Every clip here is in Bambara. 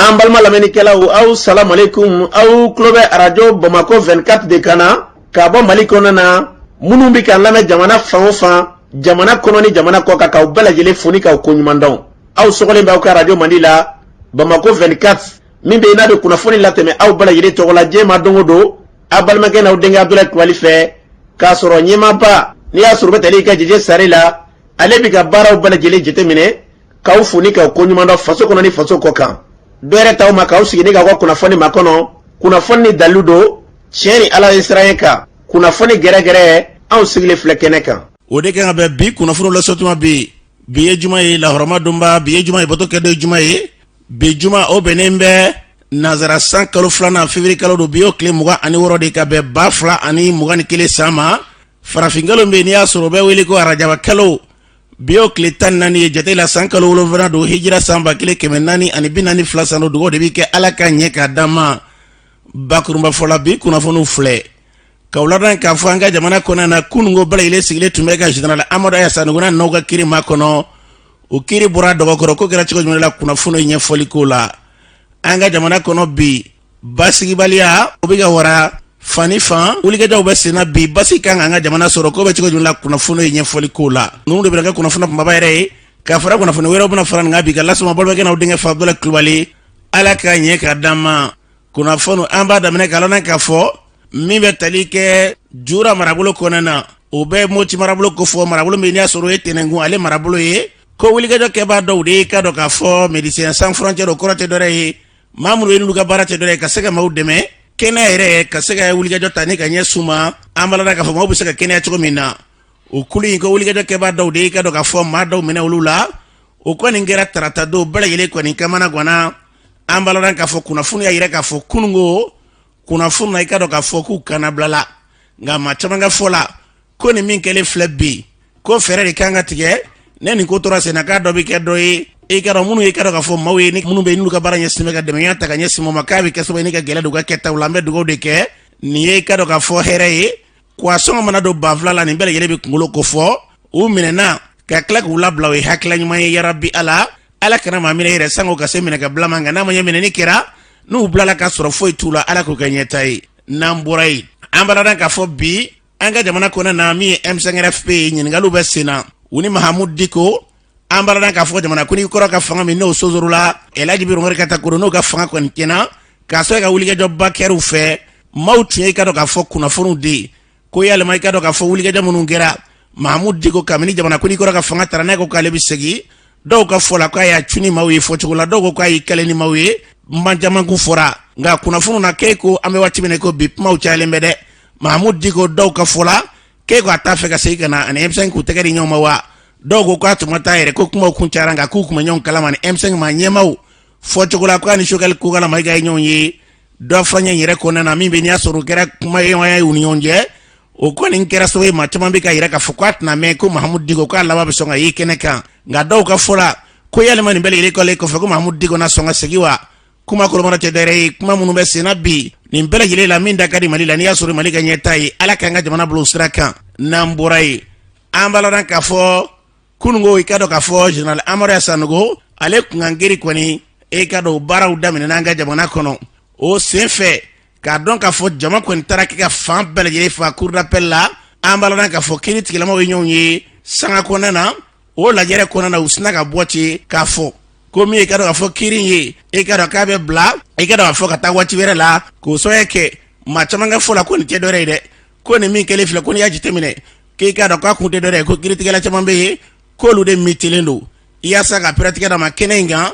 an balma lamɛnnikɛlaw aw salamu alaikum aw tulo bɛ arajo Bamako 24 de kan na ka bɔ Mali kɔnɔ na minnu bɛ k'an lamɛn jamana fan o fan jamana kɔnɔ ni jamana kɔ kan k'aw bɛɛ lajɛlen fo ni k'aw ko ɲuman dɔn aw sɔgɔlen b'aw ka arajo Mali la Bamako 24 min bɛ n'a bɛ kunnafoni latɛmɛ aw bɛɛ lajɛlen tɔgɔ la diɲɛ ma don o don a balimakɛ n'aw denkɛ Abdulaye Kulibali fɛ k'a sɔrɔ ɲɛmaaba n'i y'a sɔrɔ bɛ tali i ka jeje sari la ale bɛ ka baaraw bɛɛ lajɛlen jateminɛ k'aw fo ni k'aw ko ɲuman dɔn faso kɔnɔ ni faso kɔ kan dɔwɛrɛ t'aw ma k'aw sigi ni k'aw ka kunnafoni ma kɔnɔ kunnafoni ni dalilu don tiɲɛ ni ala ye siran ye kan kunnafoni gɛrɛgɛrɛ anw sigilen filɛ kɛnɛ kan o de kan ka bɛn bi kunnafoni lasɔtuma bi ye juma ye lahɔrɔma donba bi ye juma ye batokɛdɔ ye juma ye bi juma o bɛnnen bɛ nazara san kalo filanan février kalo don bi y'o tile 26 de ka bɛn 2021 san ma farafinkalo bɛ n'i y'a sɔrɔ o bɛ wele ko arajaba kalo bi y'o tile 14 ye jate la san kalo 7 don hijira san 1442 san don dugawu de bɛ kɛ ala ka ɲɛ k'a d'an ma bakurunba fɔla bi kunnafoniw filɛ k'aw ladan k'a fɔ an ka jamana kɔnɔ na kunungo bɛɛ lajɛlen sigilen tun bɛ ka général Amadu Ayasa Nuguna n'aw ka kiiri ma kɔnɔ o kiiri bɔra dɔgɔkɔrɔ ko kɛra cogo jumɛn la kunnafoni ɲɛfɔli ko la an ka jamana kɔnɔ bi basigibaliya o bɛ ka wara fani fan wulikɛjɔw bɛ senna bi basi kan ka an ka jamana sɔrɔ ko bɛ cogo jumɛn la kunnafoni ɲɛfɔli ko la ninnu de bɛ kɛ kunnafoni kumaba yɛrɛ ye k'a fara kunnafoni wɛrɛw bɛna fara nin kan bi ka lasɔmɔ balimakɛ n'aw denkɛ fa Abdulaye Kulibali ala ka ɲɛ k'a d'an ma kunnafoni an b'a daminɛ k'a lɔn k'a fɔ min bɛ tali kɛ Jura marabolo kɔnɔ na o bɛ Moti marabolo ko fɔ marabolo min y'a sɔrɔ o ye Tɛnɛngun ale marabolo ye ko wulikɛjɔ kɛbaa dɔw de ye ka dɔn k'a fɔ Médecins Sans Frontières o kɔrɔ tɛ dɔ ye maa minnu ye n'olu ka baara tɛ dɔ ye ka se ka maaw dɛmɛ kɛnɛya yɛrɛ ka se ka wulikɛjɔ ta ni ka ɲɛ suma an b'a la k'a fɔ maaw bɛ se ka kɛnɛya cogo min na o kulu in ko wulikɛjɔ kɛbaa dɔw de ye ka dɔn k'a fɔ maa dɔw minɛ olu la o kɔni kɛra tarata don bɛɛ lajɛlen kɔni kamana ganna an b'a la k'a fɔ kunnafoni y'a yira k'a fɔ kunungo kunnafoni na i ka dɔn k'a fɔ k'u kana bilala nka maa caman ka fɔ la ko nin min kɛlen filɛ bi ko fɛɛrɛ de kan ka tigɛ ne nin ko tora senna k'a dɔ bɛ kɛ dɔ ye i ka dɔn minnu ye ka dɔn k'a fɔ maaw ye ni minnu bɛ n'olu ka baara ɲɛsin bɛ ka dɛmɛya ta ka ɲɛsin ma k'a bɛ kɛ sababu ye ni ka gɛlɛ don ka kɛtaw la an bɛ dugawu de kɛ nin ye i ka dɔn k'a fɔ hɛrɛ ye k'a sɔngɔ mana don banfula la nin bɛɛ lajɛlen bɛ kunkolo ko fɔ u minɛna ka tila k'u labila o ye hakilila ɲuman ye yarabi ala kana maa minɛ yɛrɛ sango ka se minɛ ka bila man nka n'a ma ɲɛ minɛni kɛra n'u bilala ka sɔrɔ foyi t'u la ala k'u kɛ ɲɛta ye n'an bɔra yen an b'a ladan k'a fɔ bi an ka jamana kɔnɔ na min ye M5RFP ye ɲininkaliw bɛ sen na u ni Mahamudu Diko an b'a ladan k'a fɔ jamana kuntigi kɔrɔ ka fanga min n'o sozoro la Elhaji Umaru Katakoro n'o ka fanga kɔni tiɲɛna k'a sɔrɔ ka wulikɛjɔba kɛr'u fɛ maaw tun ye i ka dɔn k'a fɔ kunnafoniw de ko yalima i ka dɔn k'a fɔ wulikɛjɔ minnu kɛra Mahamudu Diko kabini jamana kuntigi kɔrɔ ka fanga tara n'a ko k'ale bɛ segin dɔw ka fɔ la k'a y'a cun ni maaw ye fɔcogo la dɔw ko k'a y'i kɛlɛ ni maaw ye manjamanku fɔra nka kunnafoniw na k'e ko an bɛ waati min na ko bi kumaw cayalen bɛ dɛ Mahamudu Diko dɔw ka fɔ la k'e ko a t'a fɛ ka segin ka na ani M5 k'u tɛgɛ di ɲɔgɔn ma wa dɔw ko k'a tun ma taa yɛrɛ ko kumaw kun cayara nka k'u kun bɛ ɲɔgɔn kalama ni M5 ma ɲɛmaaw fɔcogo la k'a ni Sokɛli Kokala Mayiga ye ɲɔgɔn ye dɔ fɔ ɲɛ yɛrɛ kɔnɔna na min bɛ n'i y'a sɔrɔ o kɛra kumaɲɔgɔnya ye u ni ɲɔgɔn cɛ o kɔni kɛra sababu ye maa caman bɛ ka yɛrɛ k'a fɔ k'a tɛna mɛn ko Mahamudu Diko k'a laban bɛ sɔn ka ye kɛnɛ kan nka dɔw ka fɔ la ko yalima nin bɛɛ lajɛlen kɔlen kɔfɛ ko Mahamudu Diko na sɔn ka segin wa kuma kɔrɔmara tɛ dɛrɛ ye kuma minnu bɛ senna bi nin bɛɛ lajɛlen la min da ka di Mali la n'i y'a sɔrɔ Mali ka ɲɛta ye ala k'an ka jamana bila o sira kan n'an bɔra yen an b'a ladan k'a fɔ kunungo i ka dɔn k'a fɔ général Amadu Ayasa Nugu ale kun kan giri kɔni e ka dɔn baaraw daminɛna an ka jamana kɔnɔ o sen fɛ k'a dɔn k'a fɔ jama kɔni taara kɛ ka fan bɛɛ lajɛlen fa cour d'appel la an b'a ladan k'a fɔ kiiri tigilamaw ye ɲɔgɔn ye sanga kɔnɔna na o lajɛrɛ kɔnɔna na u sina ka bɔ ten k'a fɔ ko min ye ka dɔn k'a fɔ kiiri ye e ka dɔn k'a bɛ bila e ka dɔn k'a fɔ ka taa waati wɛrɛ la k'o sɔn kɛ maa caman ka fɔ la ko nin tɛ dɔ ye dɛ ko nin min kɛlen filɛ ko n'i y'a jateminɛ k'e ka dɔn k'a kun tɛ dɔ ye ko kiiritigɛla caman bɛ yen k'olu de mitilen don yaasa ka pɛrɛtigɛ d'a ma kɛnɛ in kan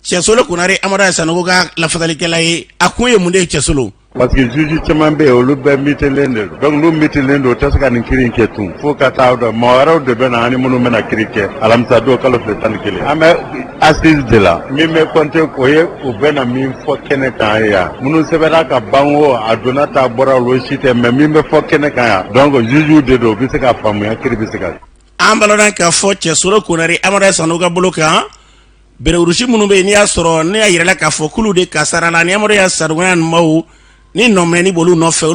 Cɛsolo Konare Amadu Ayasa Nugu ka lafasalikɛla ye a kun ye mun de ye Cɛsolo parce que juge caman bɛ yen olu bɛɛ mitilen de donc n'u mitilen don o tɛ se ka nin kiiri in kɛ tun fo ka taa dɔn mɔgɔ wɛrɛw de bɛ na ani minnu bɛna kiiri kɛ alamisa don kalo tile 11 an bɛ assise de la min bɛ compter o ye u bɛna min fɔ kɛnɛ kan yan minnu sɛbɛnna ka ban o a donna ta bɔra olu si tɛ mais min bɛ fɔ kɛnɛ kan yan donc juge de don u bɛ se ka faamuya kiiri bɛ se ka an balodan k'a fɔ Cɛsolo Konare Amadu Ayasa Nugu ka bolo kan berewurusi minnu bɛ yen n'i y'a sɔrɔ ne y'a yirala k'a fɔ k'olu de kasara la ni Amadu Ayasa Nugu maaw ni nɔminɛni b'olu nɔfɛ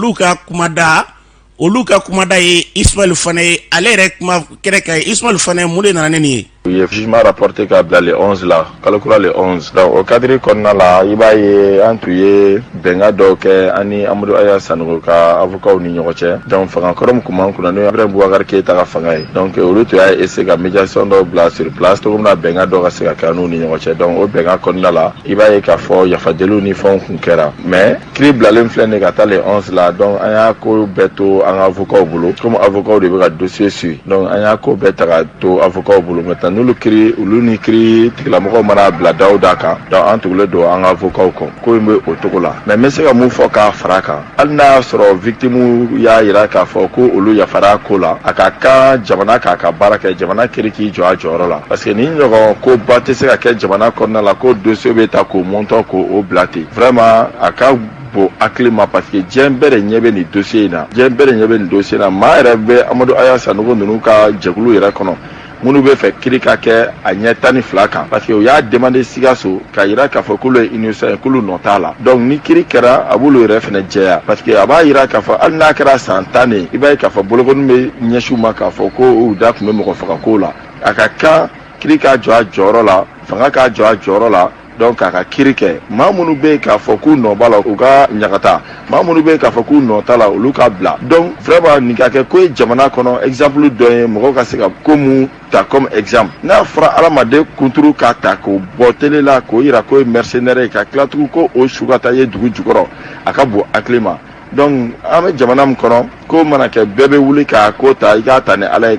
olu ka kumada ye Ismaël Fane ye ale yɛrɛ kuma kɛrɛ ka ye Ismaël Fane mun de nana ne nin ye Il y a jugement rapporté qu'à les 11 là, calcula les 11. Donc au cadre qu'on a là, il va y entrer benga donc ani Amadou Aya Sanoka avocat ni nyoche. Donc fanga korom kuma kuna no Ibrahim Boubacar Keita ka fanga. Donc au lieu de essayer la médiation de place sur place, tout comme na benga donc c'est ka kanu ni nyoche. Donc au benga qu'on a là, il va y ka fo ya fadelu ni fon kunkera. Mais crib la lemfle negata les 11 là, donc aya ko beto un avocat au boulot. Comme avocat de un dossier sur. Donc aya ko beta to avocat au boulot. Maintenant nous le cri ou l'uni cri la moko mana blada odaka dans entre le do un avocat ko me otokola mais c'est ka mu foka fraka alna soro victime ya iraka foko olu ya farako la akaka jamana ka baraka jamana kiriki jo ajorola parce que ni nyogo ko batte se ka jamana konna la ko dossier beta ko monto ko oblati vraiment aka bo aklima parce que jembere nyebe ni dossier na ma rebe Amadou Aya Sanogo nuka jegulu ira kono munu be fait kirika ke anya tani flaka parce que y'a demandé sigaso ka ira ka fo kulo innocent kulo notala donc ni kirikera abulu refne jeya parce que aba ira ka fo alna kara santane iba ka fo bologon me nyeshuma ka fo ko u da kuma mo ko faka kola akaka kirika joro la fanga ka joro la donc aka kirike mamunu be ka fo ku no bala uga nyakata mamunu be ka fo ku no tala uluka bla donc vraiment ni ka ke ko jamana kono exemple do mo ka se ka komu ta comme exemple na fra alamade kunturu ka ta ko botele la ko ira ko mercenaire ka klatu ko o shugata ye dugu jukoro akabu aklima donc ame jamana mkono ko mana ke bebe wuli ka ko ta ika tane ala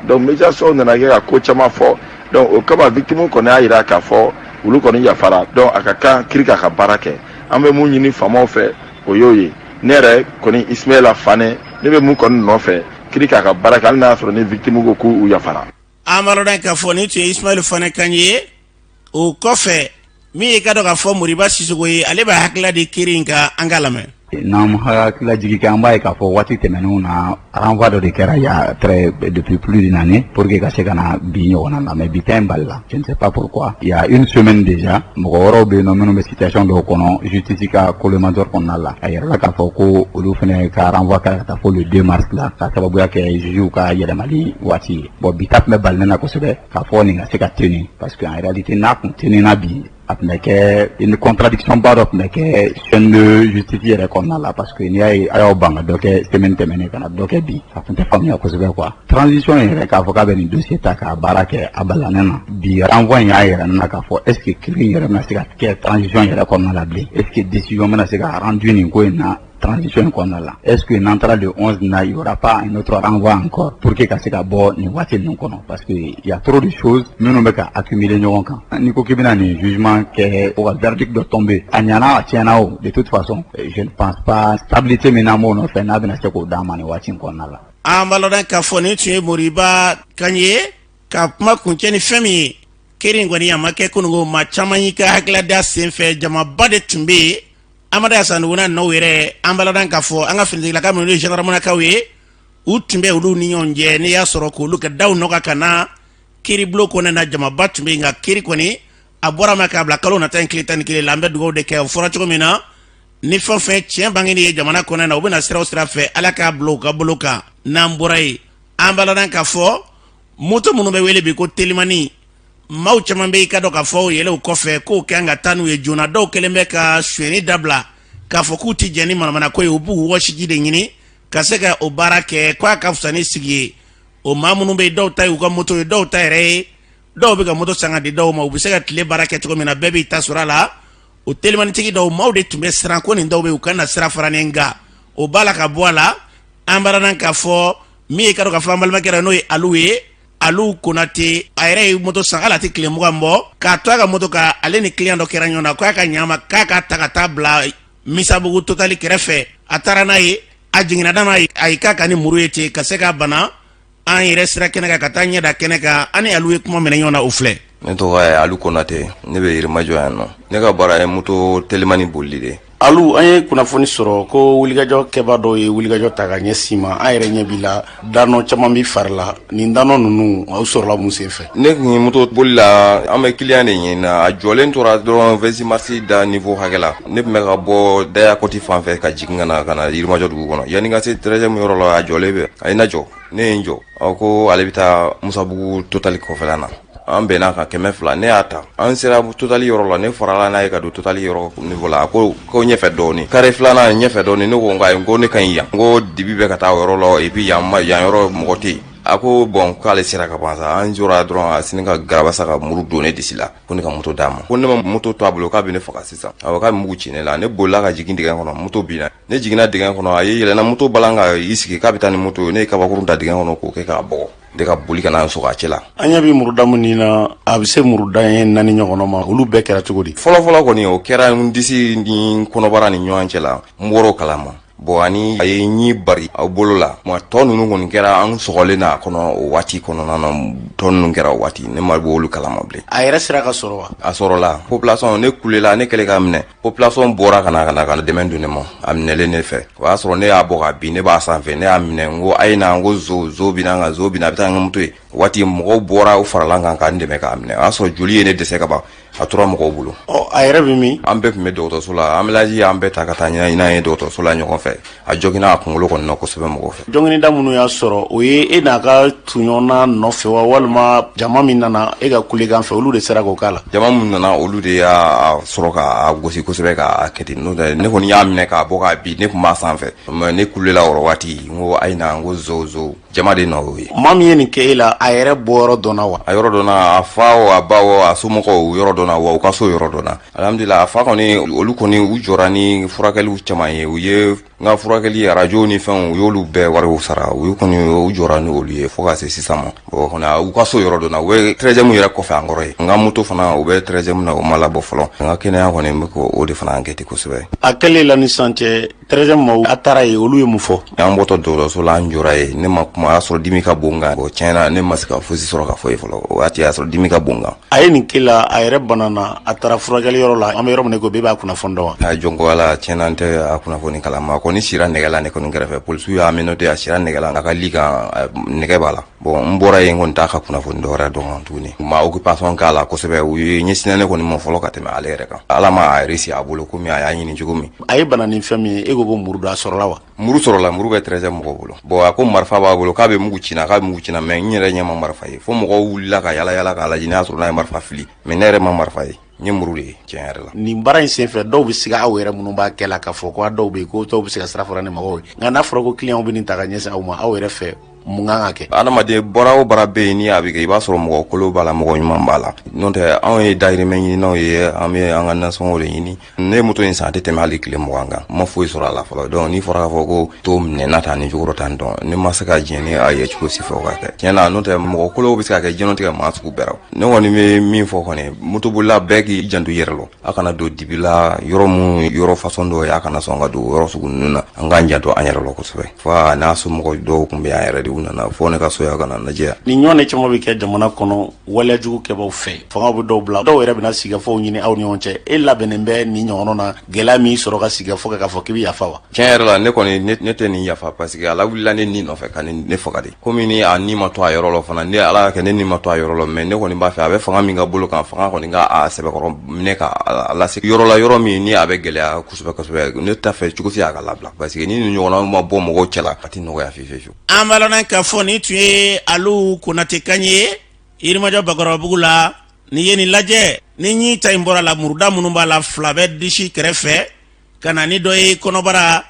donc meja so na ga ko chama fo donc o kaba victime ko na ira ka fo ulu kɔni yafara donc a ka kan kirika ka baara kɛ an bɛ mun ɲini faamaw fɛ o y'o ye ne yɛrɛ kɔni Ismaila Fane ne bɛ mun kɔni nɔfɛ kirika ka baara kɛ hali n'a y'a sɔrɔ ni victime ko k'u yafara. an b'a dɔn k'a fɔ ni tun ye Ismaila Fane kan ye o kɔfɛ min ye ka dɔn k'a fɔ Moriba Sisoko ye ale bɛ hakilila de kiri in kan an k'a lamɛn. n'an hakilila jigi kɛ an b'a ye k'a fɔ waati tɛmɛnenw na renvoi dɔ de kɛra depuis plus d'une année pour que ka se ka na bi ɲɔgɔn na mais bi ta in bali la je ne sais pas pourquoi il y a une semaine déjà mɔgɔ wɛrɛw bɛ yen nɔ minnu bɛ situation dɔw kɔnɔ justice ka collimateur kɔnɔna la a yɛrɛla k'a fɔ ko olu fana ka renvoi kɛra ka taa fɔ le 2 mars la ka sababuya kɛ juges ka yɛlɛmali waati ye bon bi ta tun bɛ bali ne na kosɛbɛ k'a fɔ nin ka se ka tenir parce que en réalité n'a kun tenir bi a tun bɛ kɛ une contradiction ba dɔ tun bɛ kɛ chaîne de justice yɛrɛ kɔnɔna la parce que n'i y'a ye a y'aw ban ka dɔ kɛ semaine tɛmɛnen ka na dɔ kɛ bi a tun tɛ faamuya kosɛbɛ quoi transition yɛrɛ k'a fɔ k'a bɛ nin dossier ta k'a baara kɛ a balalen na bi renvoi in y'a yɛrɛ na k'a fɔ est ce que kiiri yɛrɛ bɛna se ka kɛ transition yɛrɛ kɔnɔna la bilen est ce que décision bɛna se ka rendu nin ko in na transition kɔnɔna la est ce que n'an taara le 11 na il y aura pas un autre renvoi encore pour que ka se ka bɔ nin waati ninnu kɔnɔ parce que il y a trop de choses minnu bɛ ka accumuler ɲɔgɔn kan n'i ko k'i bɛna nin jugement kɛ o ka verdict dɔ tomber a ɲana a tiɲɛna o de toute façon je ne pense pas stabilité min n'an b'o nɔfɛ n'a bɛna se k'o d'an ma nin waati in kɔnɔna la. an b'a dɔn k'a fɔ nin tun ye Moriba kan ye ka kuma kuncɛ ni fɛn min ye kiri in kɔni a ma kɛ kununko maa caman y'i ka hakilila da sen fɛ jamaba de tun bɛ yen Amadou Aya Sanogo n'a nɔw yɛrɛ an b'a dɔn k'a fɔ an ka finitigilaka minnu ye gendarmenakaw ye u tun bɛ olu ni ɲɔgɔn cɛ n'i y'a sɔrɔ k'olu ka daw nɔgɔ ka na kiiribulon kɔnɔna na jamaba tun bɛ yen nka kiiri kɔni a bɔra ma k'a bila kalo nata in tile 11 la an bɛ dugawu de kɛ o fɔra cogo min na ni fɛn fɛn tiɲɛ bangeni ye jamana kɔnɔna na u bɛna sira o sira fɛ ala k'a bila u ka bolo kan n'an bɔra yen an b'a dɔn k'a fɔ moto minnu bɛ wele bi ko telimani maaw caman bɛ i ka dɔn k'a fɔ yɛlɛ o kɔfɛ k'o kɛ an ka taa n'u ye joona dɔw kɛlen bɛ ka sonyɛni dabila k'a fɔ k'u tɛ jɛn ni manamana ko ye u b'u wɔsiji de ɲini ka se ka o baara kɛ k'a ka fisa ni sigi ye o maa minnu bɛ yen dɔw ta ye u ka moto ye dɔw ta yɛrɛ ye dɔw bɛ ka moto san ka di dɔw ma u bɛ se ka tile baara kɛ cogo min na bɛɛ b'i ta sɔrɔ a la o telimanitigi dɔw maaw de tun bɛ siran ko nin dɔw bɛ yen u ka na sira fara ne nka o b'a la ka bɔ a la an b'a dɔn k'a fɔ min ye ka dɔn k'a fɔ an balimakɛ n'o ye Alu ye Alu Konate a yɛrɛ ye moto san hali a tɛ tile 20 bɔ k'a to a ka moto kan ale ni client dɔ kɛra ɲɔgɔn na k'a ka ɲama k'a ka ta ka taa bila Misabugu Total kɛrɛfɛ a taara n'a ye a jiginna n'a ye a y'i k'a kan ni muru ye ten ka se k'a bana an yɛrɛ sira kɛnɛ kan ka taa ɲɛda kɛnɛ kan an ni Alu ye kuma minɛ ɲɔgɔn na o filɛ. Ne tɔgɔ ye Alu Konate ne bɛ Yirimajɔ yan nɔ ne ka baara ye moto telimani bolili de alu an ye kunnafoni sɔrɔ ko wulikajɔ kɛba dɔ ye wulikajɔ ta ka ɲɛsin ma an yɛrɛ ɲɛ b'i la danɔ caman bi fari la nin danɔ ninnu aw sɔrɔla mun sen fɛ. ne kun ye moto boli la an bɛ kiliyan de ɲini na a jɔlen tora dɔrɔn vɛsimasi da niveau hakɛ la ne tun bɛ ka bɔ daya kɔti fan fɛ ka jigin ka na yirimajɔ dugu kɔnɔ yanni ka se 13e yɔrɔ la a jɔlen bɛ a ye na jɔ ne ye n jɔ ko ale bɛ taa musabugu totali kɔfɛla na an bɛnna kan 200 ne y'a ta an sera totali yɔrɔ la ne farala n'a ye ka don totali yɔrɔ niveau la ko ɲɛfɛ dɔɔni kare filanan ɲɛfɛ dɔɔni ne ko nka ko ne ka ɲi yan ko dibi bɛ ka taa yɔrɔ la et puis yan yɔrɔ mɔgɔ tɛ yen a ko bon k'ale sera ka ban sa an jɔra dɔrɔn a sini ka garabasa ka muru don ne disi la ko ne ka moto d'a ma ko ne ma moto to a bolo k'a bɛ ne faga sisan awɔ k'a bɛ mugu ci ne la ne bolila ka jigin dingɛ kɔnɔ moto binna ne jiginna dingɛ kɔnɔ a ye yɛlɛnna moto balan ka i sigi k'a bɛ taa ni moto ye ne ye kabakurun da dingɛ kɔnɔ k'o kɛ k'a bɔgɔ de ka boli ka na so k'a cɛ la an ɲɛ bi murudamu nin na a bɛ se murudan ye 4 ɲɔgɔnna ma olu bɛɛ kɛra cogo di fɔlɔfɔlɔ kɔni o kɛra n disi ni kɔnɔbara ni ɲɔgɔn cɛ la n bɔr'o kalama bon ani a ye ɲi bari aw bolo la ma tɔ ninnu kɔni kɛra an sɔgɔlen na kɔnɔ o waati kɔnɔna na tɔ ninnu kɛra o waati ne ma bɔ olu kalama bilen a yɛrɛ sera ka sɔrɔ wa a sɔrɔla population ne kulela ne kɛlen k'a minɛ population bɔra ka dɛmɛ don ne ma a minɛlen ne fɛ o y'a sɔrɔ ne y'a bɔ ka bin ne b'a sanfɛ ne y'a minɛ n ko a ye na n ko zo bina a bɛ taa n ka moto ye waati mɔgɔw bɔra u farala kan k'an dɛmɛ k'a minɛ o y'a sɔrɔ joli ye ne dɛsɛ ka ban a tora mɔgɔw bolo a yɛrɛ bɛ min an bɛɛ tun bɛ dɔgɔtɔrɔso la ambulance an bɛɛ ta ka taa ɲin'a ye dɔgɔtɔrɔso la ɲɔgɔn fɛ a jɔgina a kunkolo kɔni na kosɛbɛ mɔgɔ fɛ jɔngini minnu y'a sɔrɔ o ye e n'a ka tuɲɔgɔnna nɔfɛ wa walima jama min nana e ka kulekan fɛ olu de sera k'o k'a la jama min nana olu de y'a sɔrɔ k'a gosi kosɛbɛ k'a kɛ ten n'o tɛ ne kɔni y'a minɛ k'a bɔ k'a bin ne tun b'a sanfɛ mais ne kulela o waati n ko a ye na n ko zo jama de nɔ o ye maa min ye nin kɛ e la a yɛrɛ bɔ yɔrɔ dɔnna wa a yɔrɔ dɔnna a fa o a ba o a somɔgɔw yɔrɔ dɔnna wa u ka so yɔrɔ dɔnna alhamdulillah a fa kɔni olu kɔni u jɔra ni furakɛliw caman ye u ye n ka furakɛli arajo ni fɛnw u y'olu bɛɛ wariw sara u kɔni u jɔra ni olu ye fo ka se sisan ma bon kɔni u ka so yɔrɔ dɔnna u ye 13e yɛrɛ kɔfɛ an kɔrɔ ye n ka moto fana u bɛ 13e na o ma labɔ fɔlɔ n ka kɛnɛya kɔni n bɛ k'o de fana enquête kosɛbɛ a kɛlen la ni sisan cɛ 13e ma a taara ye olu ye mun fɔ an bɔtɔ dɔgɔtɔrɔso la an jɔra ye ne ma kuma a y'a sɔrɔ dimi ka bon n kan bon tiɲɛna ne ma se ka fosi sɔrɔ ka fɔ ye fɔlɔ o waati y'a sɔrɔ dimi ka bon n kan a ye nin kɛ la a yɛrɛ banana a taara furakɛli yɔrɔ la an bɛ yɔrɔ min ko bɛɛ b'a kunnafoni dɔn wa a jɔnko ala tiɲɛna n tɛ a kunnafoni kalama a kɔni sira nɛgɛ la ne kɔni kɛrɛfɛ polisiw y'a minɛ a sira nɛgɛ la a ka li kan nɛgɛ b'a la bon n bɔra yen kɔni t'a ka kunnafoni dɔ wɛrɛ dɔn tuguni u ma occupation k'a la kosɛbɛ u ye ɲɛsinna ne kɔni ma fɔlɔ ka tɛmɛ ale yɛrɛ kan ala ma a réussi a bolo komi a y'a ɲini cogo min a ye bana ni fɛn min ye e ko muru da sɔrɔla wa muru sɔrɔla muru bɛ 13e mɔgɔw bolo bon a ko marifa b'a bolo k'a bɛ mugu cina mais n yɛrɛ ɲɛ ma marifa ye fo mɔgɔw wulila ka yala k'a lajɛ n'a sɔrɔ n'a ye marifa fili mais ne yɛrɛ ma marifa ye n ye muru de ye tiɲɛ yɛrɛ la nin baara in senfɛ dɔw bɛ sigi aw yɛrɛ minnu b'a kɛ la k'a fɔ ko dɔw bɛ yen ko dɔw bɛ se ka sira fara ni mɔgɔw ye nka n'a fɔra ko client bɛ nin ta ka ɲɛsin aw ma aw yɛrɛ fɛ mun kan ka kɛ adamaden bara o bara bɛ yen ni a bɛ kɛ i b'a sɔrɔ mɔgɔ kolo b'a la mɔgɔ ɲuman b'a la n'o tɛ anw ye dayirimɛ ɲininaw ye an bɛ an ka nasɔngɔw de ɲini ne ye moto in san a tɛ tɛmɛ hali tile 20 kan n ma foyi sɔrɔ a la fɔlɔ donc n'i fɔra k'a fɔ ko to minɛna tan ni jogoro tan dɔn ne ma se ka diɲɛ ni a ye cogo si fɛ o ka kɛ tiɲɛ na n'o tɛ mɔgɔ kolo bɛ se ka kɛ diɲɛlatigɛ maa sugu bɛɛ la ne kɔni bɛ min fɔ kɔni motobolila bɛɛ k'i janto i yɛrɛ la a kana don dibi la yɔrɔ mun yɔrɔ façon dɔ ye a kana sɔn ka don yɔrɔ sugu ninnu na an k'an janto an yɛrɛ la kosɛbɛ fo n'a somɔgɔ dɔw tun bɛ an yɛrɛ de u nana fo ne ka soya kana lajɛ nin ɲɔgɔn caman bɛ kɛ jamana kɔnɔ waleyajugu kɛbaaw fɛ fanga bɛ dɔw bila dɔw yɛrɛ bɛna sigafɔw ɲini aw ni ɲɔgɔn cɛ e labɛnnen bɛ nin ɲɔgɔn na gɛlɛya min sɔrɔ ka sigafɔ kɛ k'a fɔ k'i bɛ yafa wa tiɲɛ yɛrɛ la ne kɔni ne tɛ nin yafa parce que ala wulila ne nin nɔfɛ ka ne faga de komi ni a ni ma to a yɔrɔ la fana ne ala y'a kɛ ne ni ma to a yɔrɔ la mais ne kɔni b'a fɛ a bɛ fanga min ka bolo kan fanga kɔni ka a sɛbɛkɔrɔ minɛ ka lase yɔrɔ la yɔrɔ min ni a bɛ gɛlɛya kosɛbɛ ne t'a fɛ cogo si a ka labila parce que ni nin ɲɔgɔnna ma bɔ mɔgɔw cɛla a tɛ nɔgɔya fiyewu an balana k'a fɔ ni tun ye alu Konate kan ye Yirimajɔ Bakɔrɔbabugu la ni ye nin lajɛ ni ɲi ta in bɔra la muruda minnu b'a la fila bɛ disi kɛrɛfɛ ka na ni dɔ ye kɔnɔbara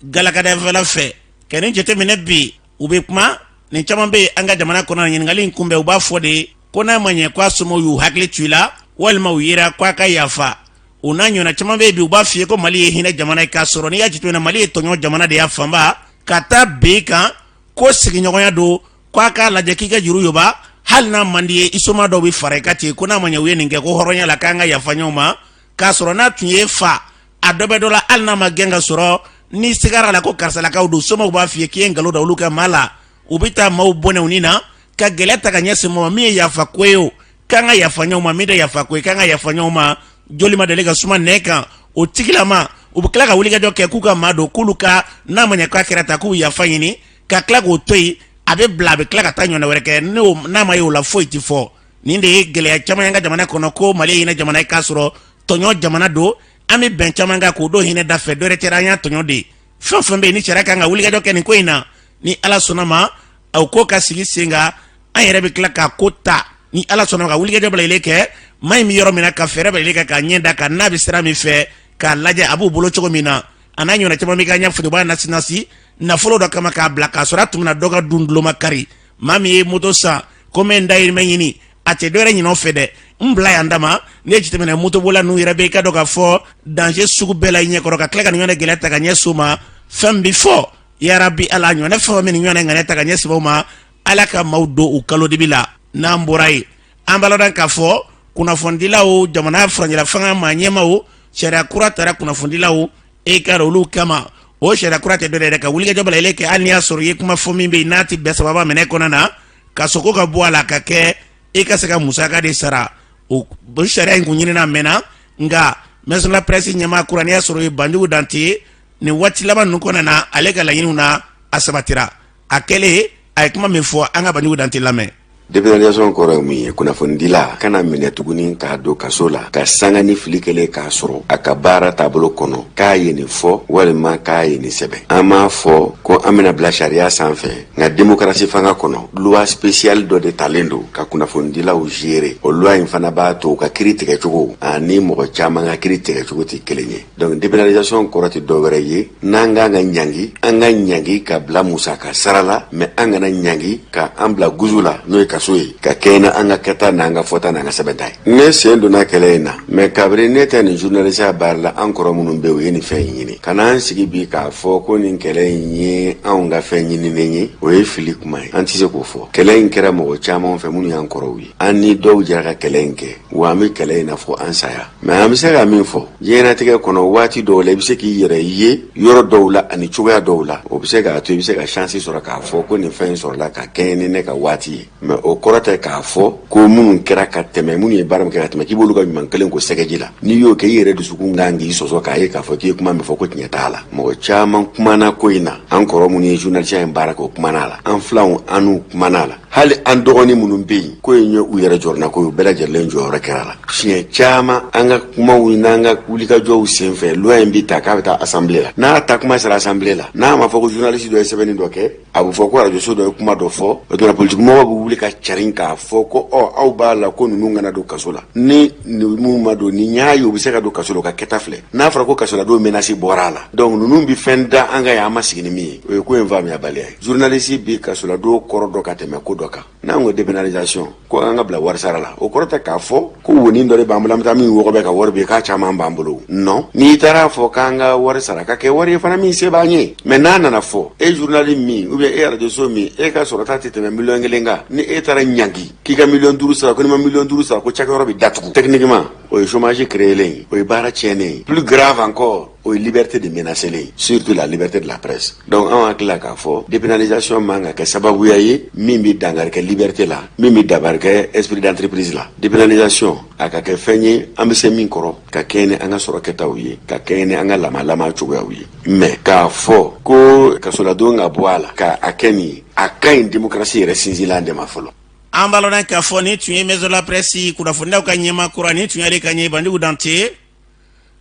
galakadɛfɛla fɛ ka nin jateminɛ bi u bɛ kuma nin caman bɛ an ka jamana kɔnɔ ɲininkali in kunbɛn u b'a fɔ de ko n'a ma ɲɛ ko a somɔgɔw y'u hakili to i la walima u yera ko a ka yafa u n'a ɲɔgɔnna caman bɛ yen bi u b'a f'i ye ko Mali ye hinɛ jamana ye k'a sɔrɔ n'i y'a jateminɛ Mali ye tɔɲɔ jamana de y'a fanba ka taa bin kan ko sigiɲɔgɔnya don ko a k'a lajɛ k'i ka juru yoba hali n'a man di ye i soma dɔw bɛ fara i ka ten ko n'a ma ɲɛ u ye nin kɛ ko hɔrɔnya la k'an ka yafa ɲɔgɔn ma k'a sɔrɔ n'a tun ye fa a dɔ bɛ dɔ la hali n'a ma gɛn ka sɔrɔ ni sigara la ko karisalakaw don somaw b'a f'i ye k'i ye nkalon da olu ka maa la u bɛ taa maaw bɔnɛw nin na ka gɛlɛya ta ka ɲɛsin ma min ye yafa ko ye o k'an ka yafa ɲɔgɔn ma min tɛ yafa ko ye k'an ka yafa ɲɔgɔn ma joli ma deli ka suma nɛ kan o tigilama u bɛ tila ka wulikajɔ kɛ k'u ka maa don k'ulu ka n'a ma ɲɛ k'a kɛra ta k'u yafa ɲini ka tila k'o to yen a bɛ bila a bɛ tila ka taa ɲɔgɔn wɛrɛ kɛ n'a ma ye o la foyi ti fɔ nin de ye gɛlɛya caman ye an ka jamana kɔnɔ ko Mali ye hinɛ jamana ye k'a sɔrɔ tɔɲɔ jamana don an bɛ bɛn caman kan k'o don hinɛ da fɛ dɔ wɛrɛ tɛ an y'a tɔɲɔ de fɛn fɛn bɛ yen ni sariya kan ka wulikajɔ kɛ nin ko in na ni Ala sɔnna ma o ko ka sigi sen kan an yɛrɛ bɛ tila k'a ko ta ni Ala sɔnna ma ka wulikajɔ bɛlɛlen kɛ maa in bɛ yɔrɔ min na ka fɛɛrɛ bɛlɛlen kɛ k'a ɲɛ da kan n'a bɛ sira min fɛ k'a lajɛ a b'u bolo cogo min na a n'a ɲɔgɔnna caman bɛ k'a ɲɛ foto b'a nasi nafolo dɔ kama k'a bila k'a sɔrɔ a tun bɛna dɔ ka dun duloma kari maa min ye moto san ko n bɛ n dayirimɛ ɲini a tɛ dɔ wɛrɛ ɲin'aw fɛ dɛ n bila yan dama ne ye jateminɛ motobola ninnu yɛrɛ bɛ i ka dɔn k'a fɔ danger sugu bɛɛ la i ɲɛkɔrɔ ka tila ka nin ɲɔgɔnna gɛlɛya ta ka ɲɛ so ma fɛn bi fɔ yarabi Ala ɲɔgɔnna fɛn min nin ɲɔgɔnna ŋaniya ta ka ɲɛ sɛbɛw ma Ala ka maaw don u kalodibi la n'an bɔra yen an b'a lɔn k'a fɔ kunnafonidilaw jamana furancɛla fanga maa ɲɛmaw sariya kura taara kunnafonidilaw e ka olu kama o sariya kura tɛ dɔ yɛrɛ ka wulikajɔ bɛlɛlen kɛ hali n'i y'a sɔrɔ i ye kuma fɔ min bɛ yen n'a tɛ bɛn sababa minɛ kɔnɔ na ka sɔgɔ ka bɔ a la ka kɛ e ka se ka musaka de sara o sariya in kun ɲinina mɛnna nka maison de la presse ɲɛmaa kura n'i y'a sɔrɔ ye Banjugu Dante nin waati laban ninnu kɔnɔ na ale ka laɲiniw na a sabatira a kɛlen a ye kuma min fɔ an ka Banjugu Dante lamɛn. Dépénalisation kɔrɔ ye mun ye kunnafonidila kana minɛ tuguni k'a don kaso la ka sanga ni fili kɛlen k'a sɔrɔ a ka baara taabolo kɔnɔ k'a ye nin fɔ walima k'a ye nin sɛbɛn an m'a fɔ ko an bɛna bila sariya sanfɛ nka démocratie fanga kɔnɔ loi spéciale dɔ de talen don ka kunnafonidilaw gérer o loi in fana b'a to ka kiiri tigɛ cogo ani mɔgɔ caman ka kiiri tigɛ cogo tɛ kelen ye donc dépénalisation kɔrɔ tɛ dɔ wɛrɛ ye n'an kan ka ɲangi an ka ɲangi ka bila musaka sara la mais an kana ɲangi ka an bila guzu la n'o ye kaso ye ka kɛ na an ka kɛta n'an ka fɔta n'an ka sɛbɛnta ye ne sen donna kɛlɛ in na mais kabiri ne tɛ nin journaliste ya baara la an kɔrɔ minnu bɛ u ye nin fɛn in ɲini ka n'an sigi bi k'a fɔ ko nin kɛlɛ in ye anw ka fɛn ɲininen ye o ye fili kuma ye an tɛ se k'o fɔ kɛlɛ in kɛra mɔgɔ caman fɛ minnu y'an kɔrɔw ye an ni dɔw jɛra ka kɛlɛ in kɛ wa an bɛ kɛlɛ in na fɔ an saya mais an bɛ se ka min fɔ diɲɛlatigɛ kɔnɔ waati dɔw la i bɛ se k'i yɛrɛ ye yɔrɔ dɔw la ani cogoya dɔw la o bɛ se k'a to i bɛ se ka chance sɔrɔ k'a fɔ ko nin fɛn in sɔrɔla ka kɛɲɛ ni ne ka waati ye mais o kɔrɔ tɛ k'a fɔ ko minnu kɛra ka tɛmɛ minnu ye baara min kɛ ka tɛmɛ k'i b'olu ka ɲuman kelen ko sɛgɛji la n'i y'o kɛ i yɛrɛ dusukun kan k'i sɔsɔ k'a ye k'a fɔ k'i ye kuma min fɔ ko tiɲɛ t'a la mɔgɔ caman kumana ko in na an kɔrɔ minnu ye journaliste in baara kɛ o kumana a la an filanw an n'u kumana a la hali an dɔgɔnin minnu bɛ yen ko in ye u yɛrɛ jɔrɔna ko u bɛɛ lajɛlen jɔyɔrɔ kɛra la siɲɛ caman an ka kumaw n'an ka wulikajɔw senfɛ loi in bi ta k'a bɛ taa assemblée la n'a ta kuma sera assemblée la n'a ma fɔ ko journaliste dɔ ye sɛbɛnni dɔ kɛ a bɛ fɔ ko radio so dɔ ye kuma dɔ fɔ o tuma politique mɔgɔw bɛ wuli ka carin k'a fɔ ko aw b'a la ko ninnu kana don kaso la ni ninnu ma don ni y'a ye u bɛ se ka don kaso la o ka kɛta filɛ n'a fɔra ko kaso la don menace bɔra a la donc ninnu bɛ fɛn da an ka yan an ma sigi ni min ye o ye ko in faamuyabaliya ye journaliste bi kaso la don kɔrɔ dɔ ka tɛmɛ ko dɔ kan n'an ko dépénalisation ko an ka bila wari sara la o kɔrɔ tɛ k'a fɔ ko woni dɔ de b'an bolo an bɛ taa min wɔgɔbɛ ka wari bɛ k'a caman b'an bolo non n'i taara fɔ k'an ka wari sara ka kɛ wari ye fana min se b'an ye mais n'a nana fɔ e journaliste min ou bien e radio so min e ka sɔrɔta tɛ tɛmɛ miliyɔn kelen kan ni e taara ɲangi k'i ka miliyɔn 5 sara ko n'i ma miliyɔn 5 sara ko cakɛyɔrɔ bɛ datugu techniquement o ye chômage créé o ye baara tiɲɛnen plus grave encore o ye liberté de menacer surtout la liberté de la presse donc an hakilila k'a fɔ dépénalisation man ka kɛ sababuya ye min bɛ dankari kɛ liberté la min bɛ dabari kɛ esprit d'entreprise la dépénalisation a ka kɛ fɛn ye an bɛ se min kɔrɔ ka kɛɲɛ ni an ka sɔrɔ kɛtaw ye ka kɛɲɛ ni an ka lamalama cogoyaw ye mais k'a fɔ ko kasoladon ka bɔ a la k'a kɛ nin ye a ka ɲi démocratie yɛrɛ sinsinlan de ma fɔlɔ. An b'a lɔn k'a fɔ ni tun ye maison de la presse kunnafonidaw ka ɲɛmaa kura ni tun y'ale ka ɲɛ Banjugu Dante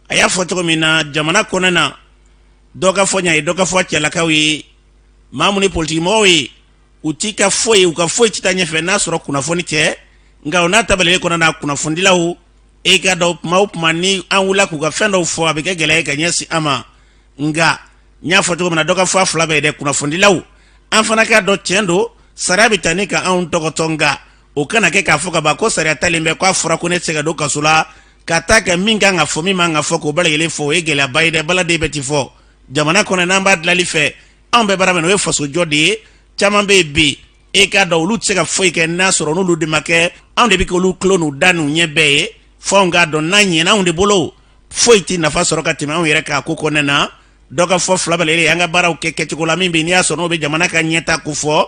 a y'a fɔ cogo min na jamana kɔnɔ na dɔ ka fɔ ɲa ye dɔ ka fɔ cɛlakaw ye maa mun ni politique mɔgɔw ye u t'i ka foyi u ka foyi tɛ taa ɲɛfɛ n'a sɔrɔ kunnafoni tɛ nka o n'a tabalelen kɔnɔ na kunnafonidilaw e ka dɔn tuma o tuma ni an wulila k'u ka fɛn dɔw fɔ a bɛ kɛ gɛlɛya ye ka ɲɛsin an ma nka n y'a fɔ cogo min na dɔ ka fɔ a fila bɛɛ dɛ kunnafonidilaw an fana k'a dɔn tiɲɛ don sariya bɛ ta ni ka anw tɔgɔtɔ nka o kana kɛ k'a fɔ ka ban ko sariya talen bɛ k'a fɔra ko ne tɛ se ka don kaso la ka taa kɛ min kan ka fɔ min man ka fɔ k'o bala yɛlɛ fɔ o ye gɛlɛyaba ye dɛ baladen bɛ ti fɔ jamana kɔnɔ n'an b'a dilali fɛ anw bɛ baara min na o ye fasojɔ de ye caman bɛ yen bi e k'a dɔn olu tɛ se ka foyi kɛ n'a sɔrɔ n'olu de ma kɛ anw de bɛ k'olu tulo n'u da n'u ɲɛ bɛɛ ye fɔ anw k'a dɔn n'a ɲɛna anw de bolo foyi tɛ nafa sɔrɔ ka tɛmɛ anw yɛrɛ ka ko kɔnɔna na dɔ ka fɔ fila bala yɛlɛ an ka baaraw kɛ kɛcogo la min bɛ n'i y'a sɔrɔ n'o bɛ jamana ka ɲɛta ko fɔ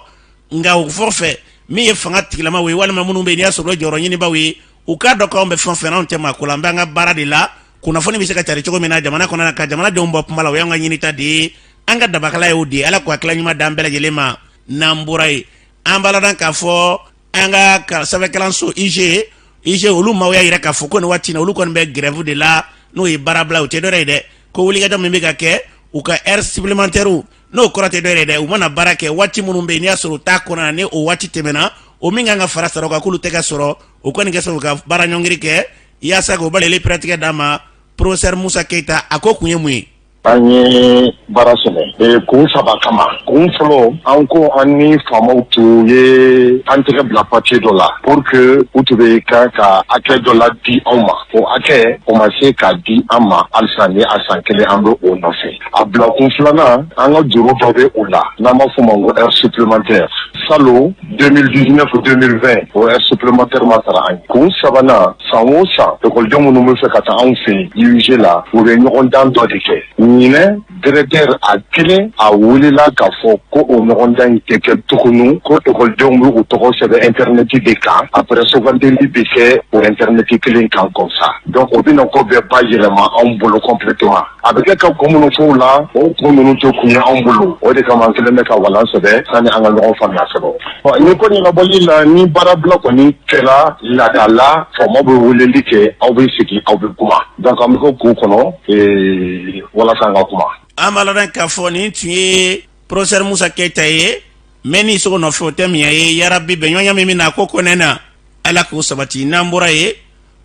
nka o fɔ fɛ min ye fanga tigilamaw ye walima minnu bɛ n'i y'a sɔrɔ jɔyɔrɔ ɲinibaw ye u k'a dɔn k'anw bɛ fɛn fɛn anw tɛ maa ko la an bɛ an ka baara de la kunnafoni bɛ se ka cari cogo min na jamana kɔnɔ ka jamanadenw bɔ kuma la o y'an ka ɲinita de ye an ka dabakala y'o de ye ala k'o hakilina ɲuman d'an bɛɛ lajɛlen ma n'an bɔra ye an b'a ladan k'a fɔ an ka sanfɛkalanso IG olu maaw y'a yira k'a fɔ ko nin waati in na olu kɔni bɛ grève de la n'o ye baara bila o tɛ dɔ wɛrɛ ye dɛ ko wulikajɔ min bɛ ka kɛ u ka heure supplémentaire n'o kɔrɔ tɛ dɔ wɛrɛ ye dɛ u mana baara kɛ waati minnu bɛ yen n'i y'a sɔrɔ u t'a kɔnɔ ni o waati tɛmɛna o min kan ka fara sara o kan k'olu tɛ ka sɔrɔ o kɔni kɛ sababu ka baara ɲɔngiri kɛ yaasa k'o balele piratigɛ d'a ma professeur Musa Keita a ko kun ye mun ye an ye baara sɛbɛn kun saba kama kun fɔlɔ an ko an ni faamaw tun ye an tɛgɛ bila papier dɔ la pour que u tun bɛ kan ka hakɛ dɔ la di anw ma o hakɛ o ma se k'a di an ma halisa ni a san kelen an bɛ o nɔfɛ a bila kun filanan an ka juru dɔ bɛ o la n'an b'a fɔ o ma ko heure supplémentaire salon 2019 ou 2020 o heure supplémentaire ma sara an ye kun sabanan san o san ekɔlidenw minnu bɛ fɛ ka taa anw fɛ yen UG la u bɛ ɲɔgɔn dan dɔ de kɛ ɲinɛ directeur a kelen a welela k'a fɔ ko o ɲɔgɔndan in tɛ kɛ tugunu ko ekɔlidenw bɛ u tɔgɔ sɛbɛn internet de kan après sugandeli bɛ kɛ o internet kelen kan comme ça donc o bɛna ko bɛɛ ba yɛlɛma anw bolo complètement a bɛ kɛ ka ko minnu fɔ o la o ko ninnu tɛ kun ye anw bolo o de kama an kelen bɛ ka walan sɛbɛn sani an ka ɲɔgɔn faamuya sɛbɛn ni ko ɲɛnabɔli la ni baarabila kɔni kɛra laada la faamaw bɛ weleli kɛ aw bɛ sigi aw bɛ kuma donc an bɛ ko k'u kɔnɔ walasa an ka kuma an b'a ladan k'a fɔ nin tun ye professeur Musa Keita ye mais ni sogo nɔfɛ o tɛ min ye yarabi bɛnɲɔgɔnya min bɛ na ko kɔnɛ na ala k'o sabati n'an bɔra ye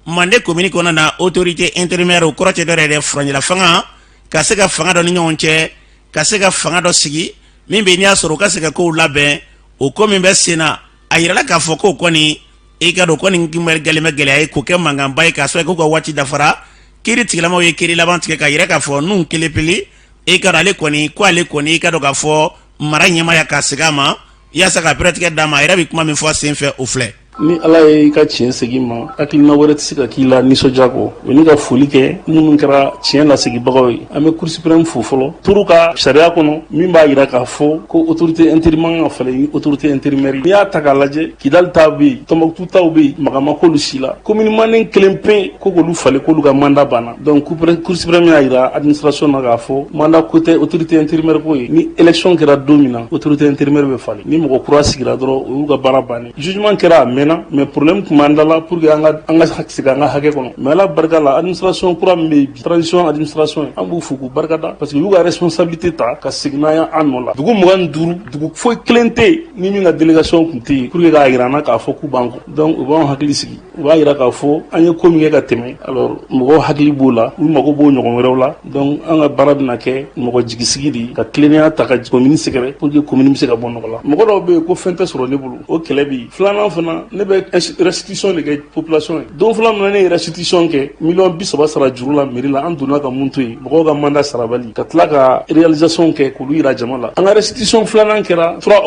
Mande commune kɔnɔ na autorité intérimaire o kɔrɔ tɛ dɔ yɛrɛ furancɛla fanga ka se ka fanga dɔ ni ɲɔgɔn cɛ ka se ka fanga dɔ sigi min bɛ n'i y'a sɔrɔ o ka se ka kow labɛn o ko min bɛ sen na a yirala k'a fɔ k'o kɔni i ka dɔn kɔni gɛlɛn bɛ gɛlɛya ye k'o kɛ mankanba ye k'a sɔrɔ k'u ka waati dafara kiiri tigilamaw ye kiiri laban tigɛ ka yira k'a fɔ n'u kelepeli i ka dɔn ale kɔni ko ale kɔni i ka dɔn k'a fɔ mara ɲɛmaya ka segin a ma yaasa ka piratigɛ d'a ma a yɛrɛ bɛ kuma min fɔ a sen fɛ o filɛ ni ala ye I ka tiɲɛ segin ma hakilina wɛrɛ tɛ se ka k'i la nisɔndiya kɔ o ni ka foli kɛ minnu kɛra tiɲɛ lasegibagaw ye an bɛ Cour suprême fo fɔlɔ turu ka sariya kɔnɔ min b'a yira k'a fɔ ko autorité intérimaire ka falen ni autorité intérimaire n'i y'a ta k'a lajɛ Kidali ta bɛ yen Tɔnbukutu taw bɛ yen Magama k'olu si la commune manden kelen pe ko k'olu falen k'olu ka mandat banna donc Cour suprême y'a yira administration na k'a fɔ mandat ko tɛ autorité intérimaire ko ye ni élection kɛra don min na autorité intérimaire bɛ falen ni mɔgɔ kura sigira dɔrɔn o y'u ka baara bannen jugement kɛra mais problème tun b'an da la pour que an ka segin an ka hakɛ kɔnɔ mais ala barika la administration kura min bɛ yen bi transition administration an b'u fo k'u barikada parce que u y'u ka responsabilité ta ka segin n'a ye an nɔ la dugu 25 dugu foyi kelen tɛ yen ni min ka délégation tun tɛ yen pour que k'a yira an na k'a fɔ k'u b'an kɔ donc u b'an hakili sigi u b'a yira k'a fɔ an ye ko min kɛ ka tɛmɛ alors mɔgɔw hakili b'o la u mago b'o ɲɔgɔn wɛrɛw la donc an ka baara bɛna kɛ mɔgɔ jigisigi de ye ka tilennenya ta ka commune sɛgɛrɛ pour que commune bɛ se ka bɔ nɔgɔ la mɔgɔ dɔw bɛ yen ko fɛn tɛ sɔrɔ ne bolo o kɛlɛ bɛ yen filanan fana ne bɛ restitution de kɛ population ye don fila min na ne ye restitution kɛ 30 sara juru la mairie la an donna ka mun to yen mɔgɔw ka mandat sarabali ka tila ka réalisation kɛ k'olu yira jama la an ka restitution filanan kɛra 3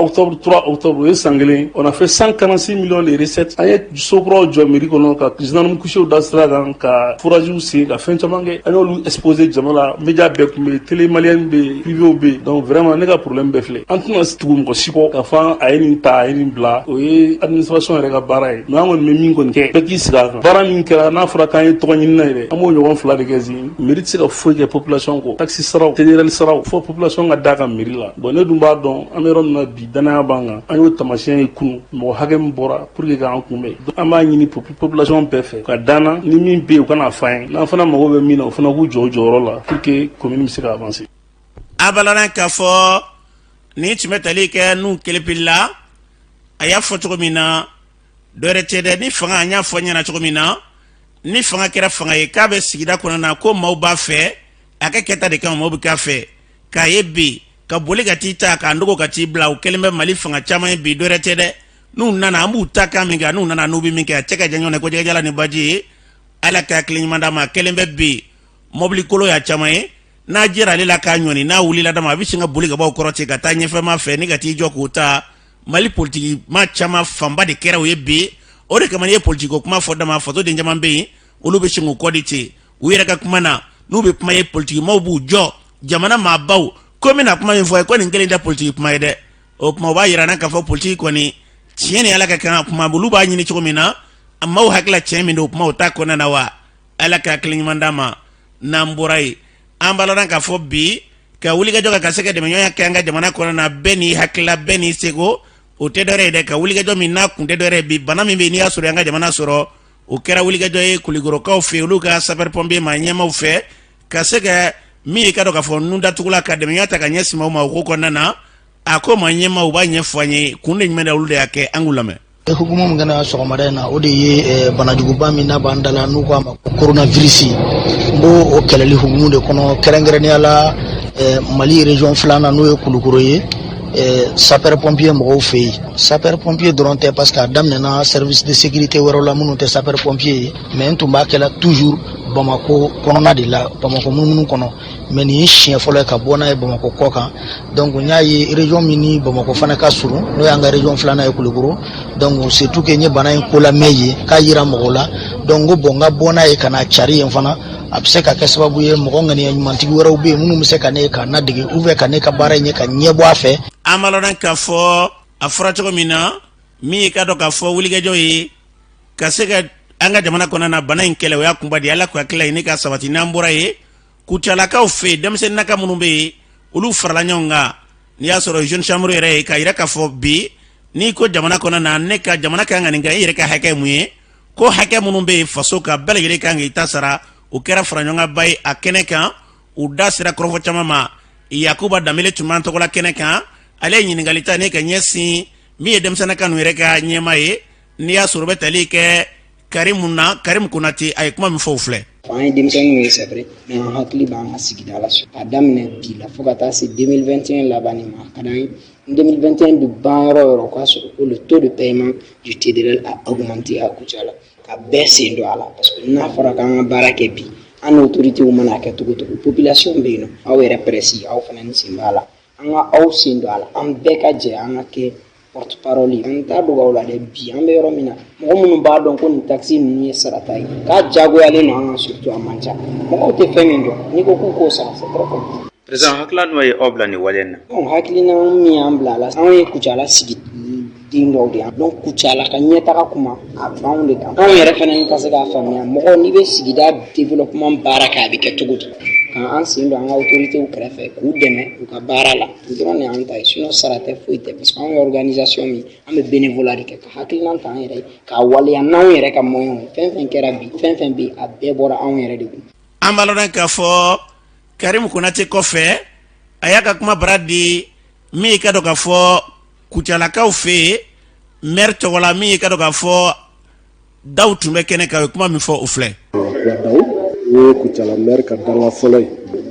octobre o ye san kelen on a fait 146 millions de recettes an ye sokuraw jɔ mairie kɔnɔ ka gendarme couchew da sira kan ka foragew sen ka fɛn caman kɛ an y'olu exposé jama la média bɛɛ tun bɛ yen télé malien bɛ yen privéw bɛ yen donc vraiment ne ka problème bɛɛ filɛ an tɛna tugu mɔgɔ si kɔ ka fɔ a ye nin ta a ye nin bila o ye administration yɛrɛ ka baara ye mais an kɔni bɛ min kɔni kɛ bɛɛ k'i sigi a kan baara min kɛra n'a fɔra k'an ye tɔgɔ ɲini na yɛrɛ an b'o ɲɔgɔn fila de kɛ zen mairie tɛ se ka foyi kɛ population kɔ taxi saraw TDR saraw fo population ka da kan mairie la bon ne dun b'a dɔn an bɛ yɔrɔ min na bi danaya b'an kan an y'o taamasiyɛn ye kunun mɔgɔ hakɛ min bɔra pour que k'an kunbɛn an b'a ɲini population bɛɛ fɛ ka danna ni min bɛ yen u kana f'an ye n'an fana mago bɛ min na o fana k'u jɔ o jɔyɔrɔ la pour que commune bɛ se ka avancer. a balalan k'a fɔ ni tun bɛ tali kɛ n'u kelepeli la a y'a fɔ cogo min na dɔwɛrɛ tɛ dɛ ni fanga an y'a fɔ ɲɛna cogo min na ni fanga kɛra fanga ye k'a bɛ sigida kɔnɔ na ko maaw b'a fɛ a ka kɛta de kama maaw bɛ k'a fɛ k'a ye bi ka boli ka t'i ta k'a ndogo ka t'i bila u kɛlen bɛ mali fanga caman ye bi dɔwɛrɛ tɛ dɛ n'u nana an b'u ta kan min kɛ n'u nana n'u bɛ min kɛ a cɛ ka jan ɲɔgɔn na ko jɛgɛjala ni baji ye ala ka hakili ɲuman d'a ma a kɛlen bɛ bi mobili kolo y'a caman ye n'a jɛra ale la k'a ɲɔni n'a wulila d'a ma a bɛ sin ka boli ka bɔ o kɔrɔ ten ka taa ɲɛfɛma fɛ ni ka t'i jɔ k'o ta mali politiki ma caman fanba de kɛra o ye bi o de kama n'i ye politiki ko kuma fɔ dama faso den caman bɛ yen olu bɛ sin k'o kɔ de ten u yɛrɛ ka kuma na n'u bɛ kuma ye politiki maaw b'u jɔ jamana maabaw ko n bɛna kuma min fɔ ye ko nin kelen tɛ politiki kuma ye dɛ o kuma o b'a yira n na k'a fɔ politiki kɔni tiɲɛ ni ala ka kan ka kuma olu b'a ɲini cogo min na maaw hakilila tiɲɛ min don o kuma o t'a kɔnɔna na wa ala ka hakili ɲuman d'a ma namburai ambalana ka fo bi ka wuli ga joga ka seke de menyoya kanga jamana kona na beni hakla beni sego o te dore de ka wuli ga jo minna kunde dore bi bana mi be ni asuro yanga jamana soro o kera wuli ga jo e kuligoro ka fe uluka saper pombe ma nyama u fe ka seke mi ka do ka fo nunda tukula ka de menyata ka nyesi ma ko kona na ako ma nyama u ba nyefanye kunde nyimenda ulude yake angulame hukumu mgana sogomare na o de ye banajuguba min na bandala n'u ko ma coronavirus mbo o keleli hukumu de kono kerengerenia la Mali région flana n'o ye Kulukoro ye sapeur pompier mɔgɔw fɛ yen sapeur pompier dɔrɔn tɛ parce que a daminɛna service de sécurité wɛrɛw la minnu tɛ sapeur pompier ye mais n tun b'a kɛla toujours Bamako kɔnɔna de la Bamako munumunu kɔnɔ mais nin ye siɲɛ fɔlɔ ye ka bɔ n'a ye Bamako kɔ kan donc n y'a ye région min ni Bamako fana ka surun n'o y'an ka région filanan ye Kulukoro donc surtout que n ye bana in ko lamɛn ye k'a yira mɔgɔw la donc n ko bon n ka bɔ n'a ye ka na cari yen fana a bɛ se ka kɛ sababu ye mɔgɔ ŋaniya ɲumantigi wɛrɛw bɛ yen minnu bɛ se ka ne ka nadege ou bien ka ne ka baara in ye ka ɲɛbɔ a fɛ. amalona ka fɔ a fɔra cogo min na min ye ka dɔn ka fɔ wulikɛjɔ ye ka se ka an ka jamana kɔnɔna na bana in kɛlɛ o y'a kunba de ala ko hakilila ye ne ka sabati n'an bɔra ye kucalakaw fɛ denmisɛnnin naka minnu bɛ yen olu farala ɲɔgɔn kan n'i y'a sɔrɔ jeune chambre yɛrɛ ye ka yira ka fɔ bi n'i ko jamana kɔnɔna na ne ka jamana kan ka nin kɛ i yɛrɛ ka hakɛ mun ye ko hakɛ minnu bɛ yen faso ka bɛɛ lajɛlen kan k'i ta sara o kɛra fara ɲɔgɔn ba ye a kɛnɛ kan u da sera kɔrɔfɔ caman ma yakuba danbele tun b'an tɔgɔla kɛnɛ kan ale ye ɲininkali ta ne ka ɲɛsin min ye denmisɛnnin kan yɛrɛ ka ɲɛma ye n'i y'a sɔrɔ bɛ tali kɛ karimu na karimu konate a ye kuma min fɔ u filɛ. an ye denmisɛnninw ye c'est vrai mais an hakili b'an ka sigida la a daminɛ bi la fo ka taa se 2021 laban ma ka d'an ye 2021 bi ban yɔrɔ yɔrɔ o k'a sɔrɔ ko le taux de paiement du TDL a augmenté à Kucala ka bɛɛ sen don a la parce que n'a fɔra k'an ka baara kɛ bi an autorités mana kɛ cogo cogo population bɛ yen nɔ aw yɛrɛ presse aw fana ni sen b'a la an ka aw sen don a la an bɛɛ ka jɛ an ka kɛ porte parole ye an t'a dogo aw la dɛ bi an bɛ yɔrɔ min na mɔgɔ minnu b'a dɔn ko nin taxi ninnu ye sarata ye k'a diyagoyalen don an kan surtout a man ca mɔgɔw tɛ fɛn min dɔn n'i ko k'u k'o sara c'est très compliqué. président hakilina jumɛn ye aw bila nin waleya in na. bon hakilina min y'an bila a la anw ye Kucala sigi den dɔw de yan donc Kucala ka ɲɛtaga kuma a b'anw de kan anw yɛrɛ fana ka se k'a faamuya mɔgɔ n'i bɛ sigida développement baara kɛ a bɛ kɛ cogo di k'an sen don an ka autorités kɛrɛfɛ k'u dɛmɛ u ka baara la o dɔrɔn de y'an ta ye sinon sara tɛ foyi tɛ parce que anw ye organisation min an bɛ bénévolat de kɛ ka hakilina ta an yɛrɛ ye k'a waleya n'anw yɛrɛ ka moyen ye fɛn fɛn kɛra bi fɛn fɛn bɛ yen a bɛɛ bɔra anw yɛrɛ de kun. an b'a lɔn k'a fɔ karimu konate kɔfɛ a y'a ka kuma bara di min ye ka dɔn k'a fɔ Kucalakaw fɛ yen maire tɔgɔ la min ye ka dɔn k'a fɔ daw tun bɛ kɛnɛ kan o ye kuma min fɔ u filɛ. daw o ye Kucala maire ka danga fɔlɔ ye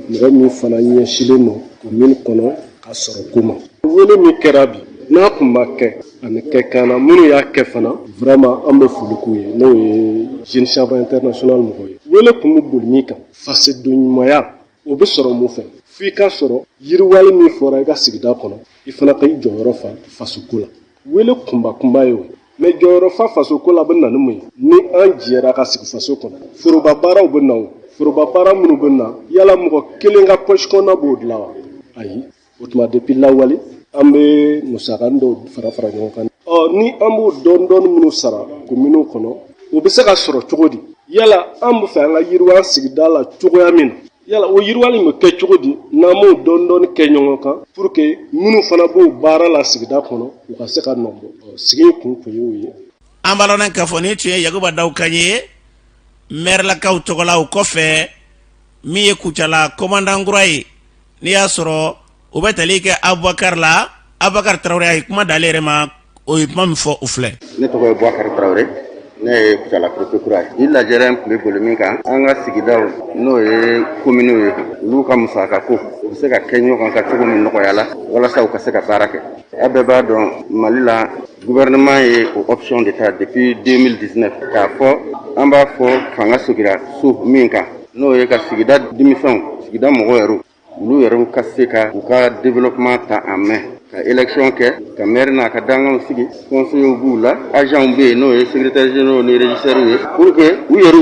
mɔgɔ min fana ɲɛsilen don commune kɔnɔ ka sɔrɔ ko ma wele min kɛra bi n'a tun ma kɛ ani kɛ kan na minnu y'a kɛ fana vraiment an bɛ foli k'u ye n'o ye jeune chambre international mɔgɔw ye wele tun bɛ boli min kan fasodenɲumanya o bɛ sɔrɔ mun fɛ f'i ka sɔrɔ yiriwali min fɔra i ka sigida kɔnɔ i fana ka i jɔyɔrɔ fa fasoko la wele kunba ye o mais jɔyɔrɔ fa fasoko la bɛ na ni mun ye ni an jɛra ka sigi faso kɔnɔ foroba baaraw bɛ na o foroba baara minnu bɛ na yala mɔgɔ kelen ka poche kɔnɔna b'o dilan wa ayi o tuma depuis lawale an bɛ musaka dɔw fara ɲɔgɔn kan ni an b'o dɔɔni minnu sara commune kɔnɔ o bɛ se ka sɔrɔ cogo di yala an bɛ fɛ an ka yiriwa sigida la cogoya min na yala o yiriwali bɛ kɛ cogo di n'an m'o dɔɔni kɛ ɲɔgɔn kan pour que minnu fana b'o baara la sigida kɔnɔ u ka se ka nɔbɔ sigi kun ye o ye. an b'a lɔn k'a fɔ ni tun ye yakuba daw kan ye maire lakaw tɔgɔ la o kɔfɛ min ye Kucala commandant kura ye n'i y'a sɔrɔ o bɛ tali kɛ Abubakar la Abubakar Tarawele a ye kuma d'ale yɛrɛ ma o ye kuma min fɔ u filɛ. ne tɔgɔ ye Bubakar Tarawele ne ye Kucala préfet kura ye ni lajɛrɛ tun bɛ boli min kan an ka sigidaw n'o ye kominiw ye olu ka musaka ko u bɛ se ka kɛ ɲɔgɔn kan cogo min nɔgɔya la walasa u ka se ka baara kɛ a bɛɛ b'a dɔn Mali la gouvernement ye o option de ta depuis 2019 k'a fɔ an b'a fɔ fanga sigira so min kan n'o ye ka sigida denmisɛnw sigida mɔgɔw yɛrɛ olu yɛrɛ ka se ka u ka développement ta en main ka élection kɛ ka maire n'a ka danganw sigi conseillers b'u la agents bɛ yen n'o ye secrétaire généraux ni régisseurs ye pour que u yɛrɛ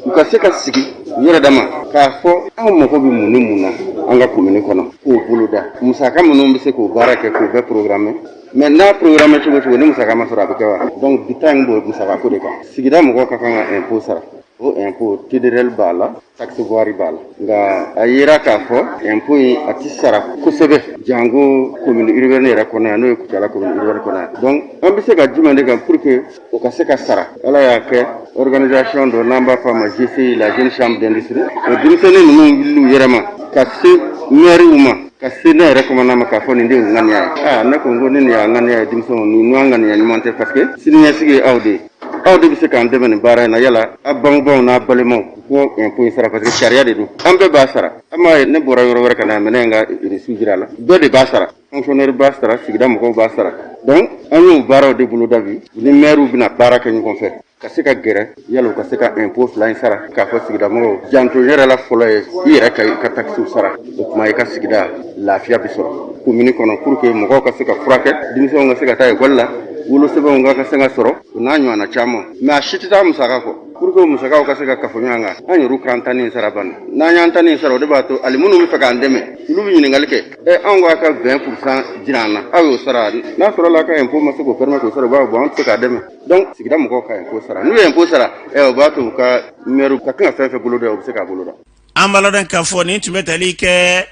u ka se ka sigi u yɛrɛ dama k'a fɔ anw mago bɛ mun ni mun na an ka commune kɔnɔ k'o boloda musaka minnu bɛ se k'o baara kɛ k'o bɛɛ programmer mais n'a programme cogo ni musaka ma sɔrɔ a bɛ kɛ wa donc bi ta in b'o musaka ko de kan sigida mɔgɔw ka kan ka impôt sara o impôt fédéral b'a la taxe voirie b'a la nka a yera k'a fɔ impôt in a ti sara kosɛbɛ jango commune urbaine yɛrɛ kɔnɔ yan n'o ye Kucala commune urbaine kɔnɔ yan donc an bɛ se ka jumɛn de kan pour que o ka se ka sara ala y'a kɛ organisation dɔ n'an b'a fɔ a ma GCI la jeune chambre d'industrie o denmisɛnnin ninnu wulila u yɛrɛ ma ka se maire ma ka se ne yɛrɛ kɔnɔna ma k'a fɔ nin de ye ŋaniya ye ne ko n ko ne nin y'a ŋaniya ye denmisɛnw nin n'an ŋaniya ɲuman tɛ parce que siniɲɛsigi ye aw de ye aw de bɛ se k'an dɛmɛ nin baara in na yala a bangebaaw n'a balimaw ko impôt in sara parce que sariya de don an bɛɛ b'a sara an m'a ye ne bɔra yɔrɔ wɛrɛ ka na mɛ ne ye n ka reçu jira a la bɛɛ de b'a sara fonctionnaire b'a sara sigida mɔgɔw b'a sara donc an y'o baaraw de bolo da bi ni maires bɛna baara kɛ ɲɔgɔn fɛ ka se ka gɛrɛ yala u ka se ka impôt fila in sara k'a fɔ sigida mɔgɔw janto yɛrɛ la fɔlɔ ye i yɛrɛ ka i ka taxes sara o tuma i ka sigida lafiya bɛ sɔrɔ commune kɔnɔ pour que mɔgɔw ka se ka furakɛ denmisɛnw ka se ka taa ekɔli la wolosɛbɛnw ka se ka sɔrɔ o n'a ɲɔgɔnna caman mɛ a si tɛ taa musaka kɔ pour que musakaw ka se ka kafo ɲɔgɔn kan an yɛrɛw k'an ta nin sara banna n'an y'an ta nin sara o de b'a to hali minnu bɛ fɛ k'an dɛmɛ olu bɛ ɲininkali kɛ anw k'a ka 20% jira an na aw y'o sara n'a sɔrɔ la ka impôt ma se k'o permettre k'o sara u b'a fɔ bon an tɛ se k'a dɛmɛ donc sigida mɔgɔw ka impôt sara n'u ye impôt sara o b'a to u ka maire ka kan ka fɛn fɛn bolo da o bɛ se k'a bolo da. an b'a lɔn k'a fɔ nin tun bɛ tali kɛ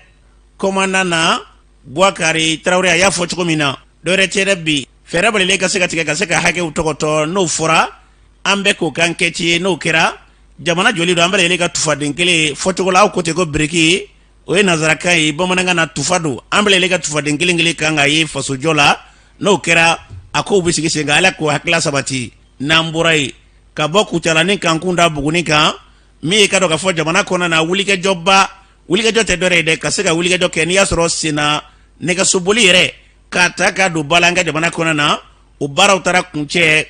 commandant na Bouakari Traoré a y'a fɔ cogo min na dɔwɛrɛ tɛ dɛ bi fɛɛrɛ balilen ka se ka tigɛ ka se ka hakɛw tɔgɔtɔ n'o fɔra an bɛ k'o kan kɛ ci ye n'o kɛra jamana joli don an bɛ yɛlɛ ka tufaden kelen fɔcogo la aw ko ten ko biriki o ye nazarakan ye bamanankan na tufa don an bɛ yɛlɛ ka tufaden kelen kelen kan ka ye fasojɔ la n'o kɛra a kow bɛ sigi sen kan ala k'o hakilila sabati n'an bɔra yen ka bɔ Kucala ni Kankun da Buguni kan min ye ka dɔn ka fɔ jamana kɔnɔna na wulikɛjɔ tɛ dɔwɛrɛ ye dɛ ka se ka wulikɛjɔ kɛ n'i y'a sɔrɔ senna nɛgɛsoboli yɛrɛ k'a ta k'a don ba la an ka jamana kɔnɔna na o baaraw taara kuncɛ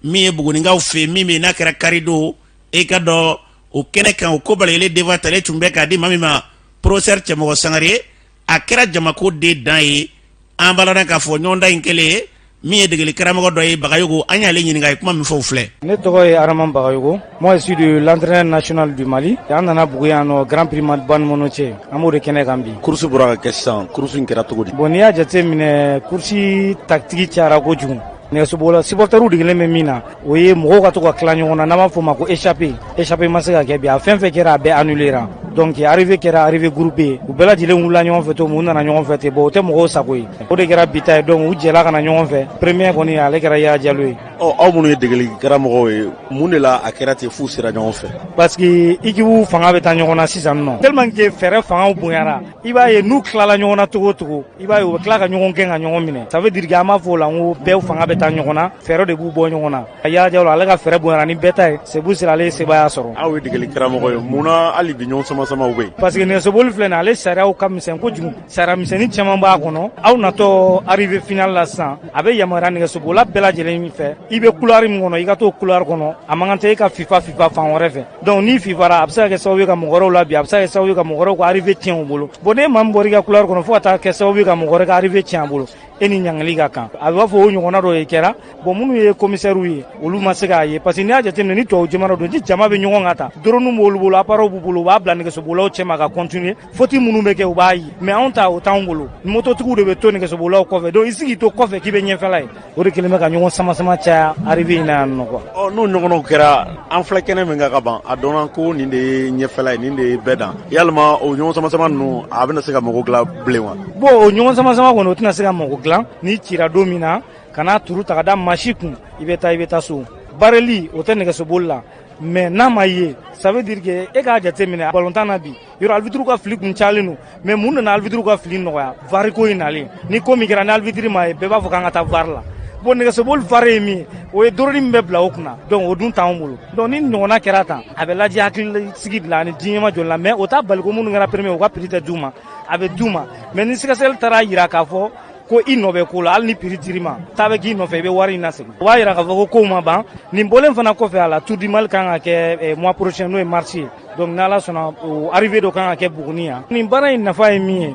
min ye Bugunikaw fɛ min bɛ n'a kɛra kari don e ka dɔn o kɛnɛ kan o ko balalen defa tale tun bɛ k'a di maa min ma professeur Cɛmɔgɔ Sangare a kɛra jamako de dan ye an b'a lɔn k'a fɔ ɲɔgɔndan in kɛlen min ye degeli karamɔgɔ dɔ ye Bagayogo an y'ale ɲininka a ye kuma min fɔ u filɛ. Ne tɔgɔ ye Araman Bagayogo. Moi je suis de l'entraîneur national du Mali. An nana Bugu yan nɔ Grand Prix Mali Mono cɛ an b'o de kɛnɛ kan bi. Course bɔra ka kɛ sisan course in kɛra cogo di. Bon n'i y'a jate minɛ course tactique cayara kojugu. Nɛgɛsobola supporters degelen bɛ min na o ye mɔgɔw ka to ka tila ɲɔgɔn na n'an b'a fɔ o ma ko échappé ma se ka kɛ bi a fɛn fɛn kɛra a bɛɛ annulera donc arrivé kɛra arrivé groupé u bɛɛ lajɛlen wulila ɲɔgɔn fɛ to u nana ɲɔgɔn fɛ ten bon o tɛ mɔgɔw sago ye o de kɛra bi ta ye donc u jɛla ka na ɲɔgɔn fɛ premier kɔni ale kɛra Yaya Diallo ye. Aw minnu ye degeli karamɔgɔw ye mun de la a kɛra ten f'u sera ɲɔgɔn fɛ. Parce que équipe fanga bɛ taa ɲɔgɔn na sisan nɔ tellement que fɛɛrɛ fangaw bonyara i b'a ye n'u tilala ɲɔgɔn na cogo o cogo i b'a ye u bɛ tila ka ɲɔgɔn gɛn ka ɲɔgɔn minɛ ça veut dire que an b'a fɔ o la n ko bɛɛ fanga bɛ taa ɲɔgɔn na fɛɛrɛ de b'u bɔ ɲɔgɔn na Yaya Diallo ale ka fɛɛrɛ bonyara ni bɛɛ ta ye Sebu sera ale ye sebaya sɔrɔ. Aw ye degeli karamɔgɔ ye munna hali bi ɲɔgɔn sama-samaw bɛ yen. Parce que nɛgɛsoboli filɛ nin ale sariyaw ka misɛn kojugu sariya misɛnnin caman b'a kɔnɔ aw natɔ arrivé final la sisan a bɛ yamaruya nɛgɛsobola bɛɛ lajɛlen fɛ i bɛ couloir min kɔnɔ i ka t'o couloir kɔnɔ a man kan tɛ e ka fifa fan wɛrɛ fɛ donc ni fifara a bɛ se ka kɛ sababu ye ka mɔgɔ wɛrɛw labɛn a bɛ se ka kɛ sababu ye ka mɔgɔ wɛrɛw ka arrivé tiɲɛ u bolo bon n'e maa min bɔra i ka couloir kɔnɔ fo ka taa kɛ sababu ye ka mɔgɔ wɛrɛ ka arrivé tiɲɛ a bolo e ni ɲangali ka kan a b'a fɔ o ɲɔgɔnna dɔ ye kɛra bon minnu ye commissaires ye olu ma se k'a ye parce que n'i y'a jateminɛ ni tubabu jamana don ni jama bɛ ɲɔgɔn kan ta drone b'olu bolo appareil b'u bolo u b'a bila nɛgɛsobolaw cɛ ma ka continuer faute minnu bɛ kɛ u b'a ye mais anw ta o t'anw bolo mototigiw de bɛ to nɛgɛsobolaw kɔfɛ donc i sigi to kɔfɛ k'i bɛ ɲɛfɛla ye o de kɛlen bɛ ka ɲɔgɔn sama caya arrivé in na yan nɔ quoi. N'o ɲɔgɔnnaw kɛra an filɛ kɛnɛ min kan ka ban a dɔnna ko nin de ye ɲɛfɛla ye nin de ye bɛɛ dan yalima o ɲɔgɔn sama ninnu a bɛna se ka mago dilan bilen wa. Bon o ɲɔgɔn sama kɔni o tɛna se ka mago dilan ni cira don min na ka n'a turu ta ka da masi kun i bɛ taa so bareli o tɛ nɛgɛsoboli la mais n'a ma ye ça veut dire que e k'a jateminɛ balontan na bi yɔrɔ arbitre ka fili kun cayalen don mais mun nana arbitre ka fili nɔgɔya VAR ko in nalen ni ko min kɛra ni arbitre ma ye bɛɛ b'a fɔ k'an ka taa VAR la bon nɛgɛsoboli VAR ye min ye o ye doroni min bɛ bila o kunna donc o dun t'anw bolo donc ni ɲɔgɔnna kɛra tan a bɛ lajɛ hakilisigi de la ani diɲɛma jɔli la mais o t'a bali ko minnu kɛra premier o ka prix tɛ d'u ma a bɛ d'u ma mais ni sɛgɛsɛgɛli taara yira k'a fɔ ko i nɔ bɛ ko la hali ni prix dir'i ma taa bɛ k'i nɔfɛ i bɛ wari in lasegin o b'a yira k'a fɔ ko kow ma ban nin bɔlen fana kɔfɛ a la Tour du Mali kan ka kɛ mois prochain n'o ye mars ye donc n'Ala sɔnna o arrivé dɔ kan ka kɛ Buguni yan nin baara in nafa ye min ye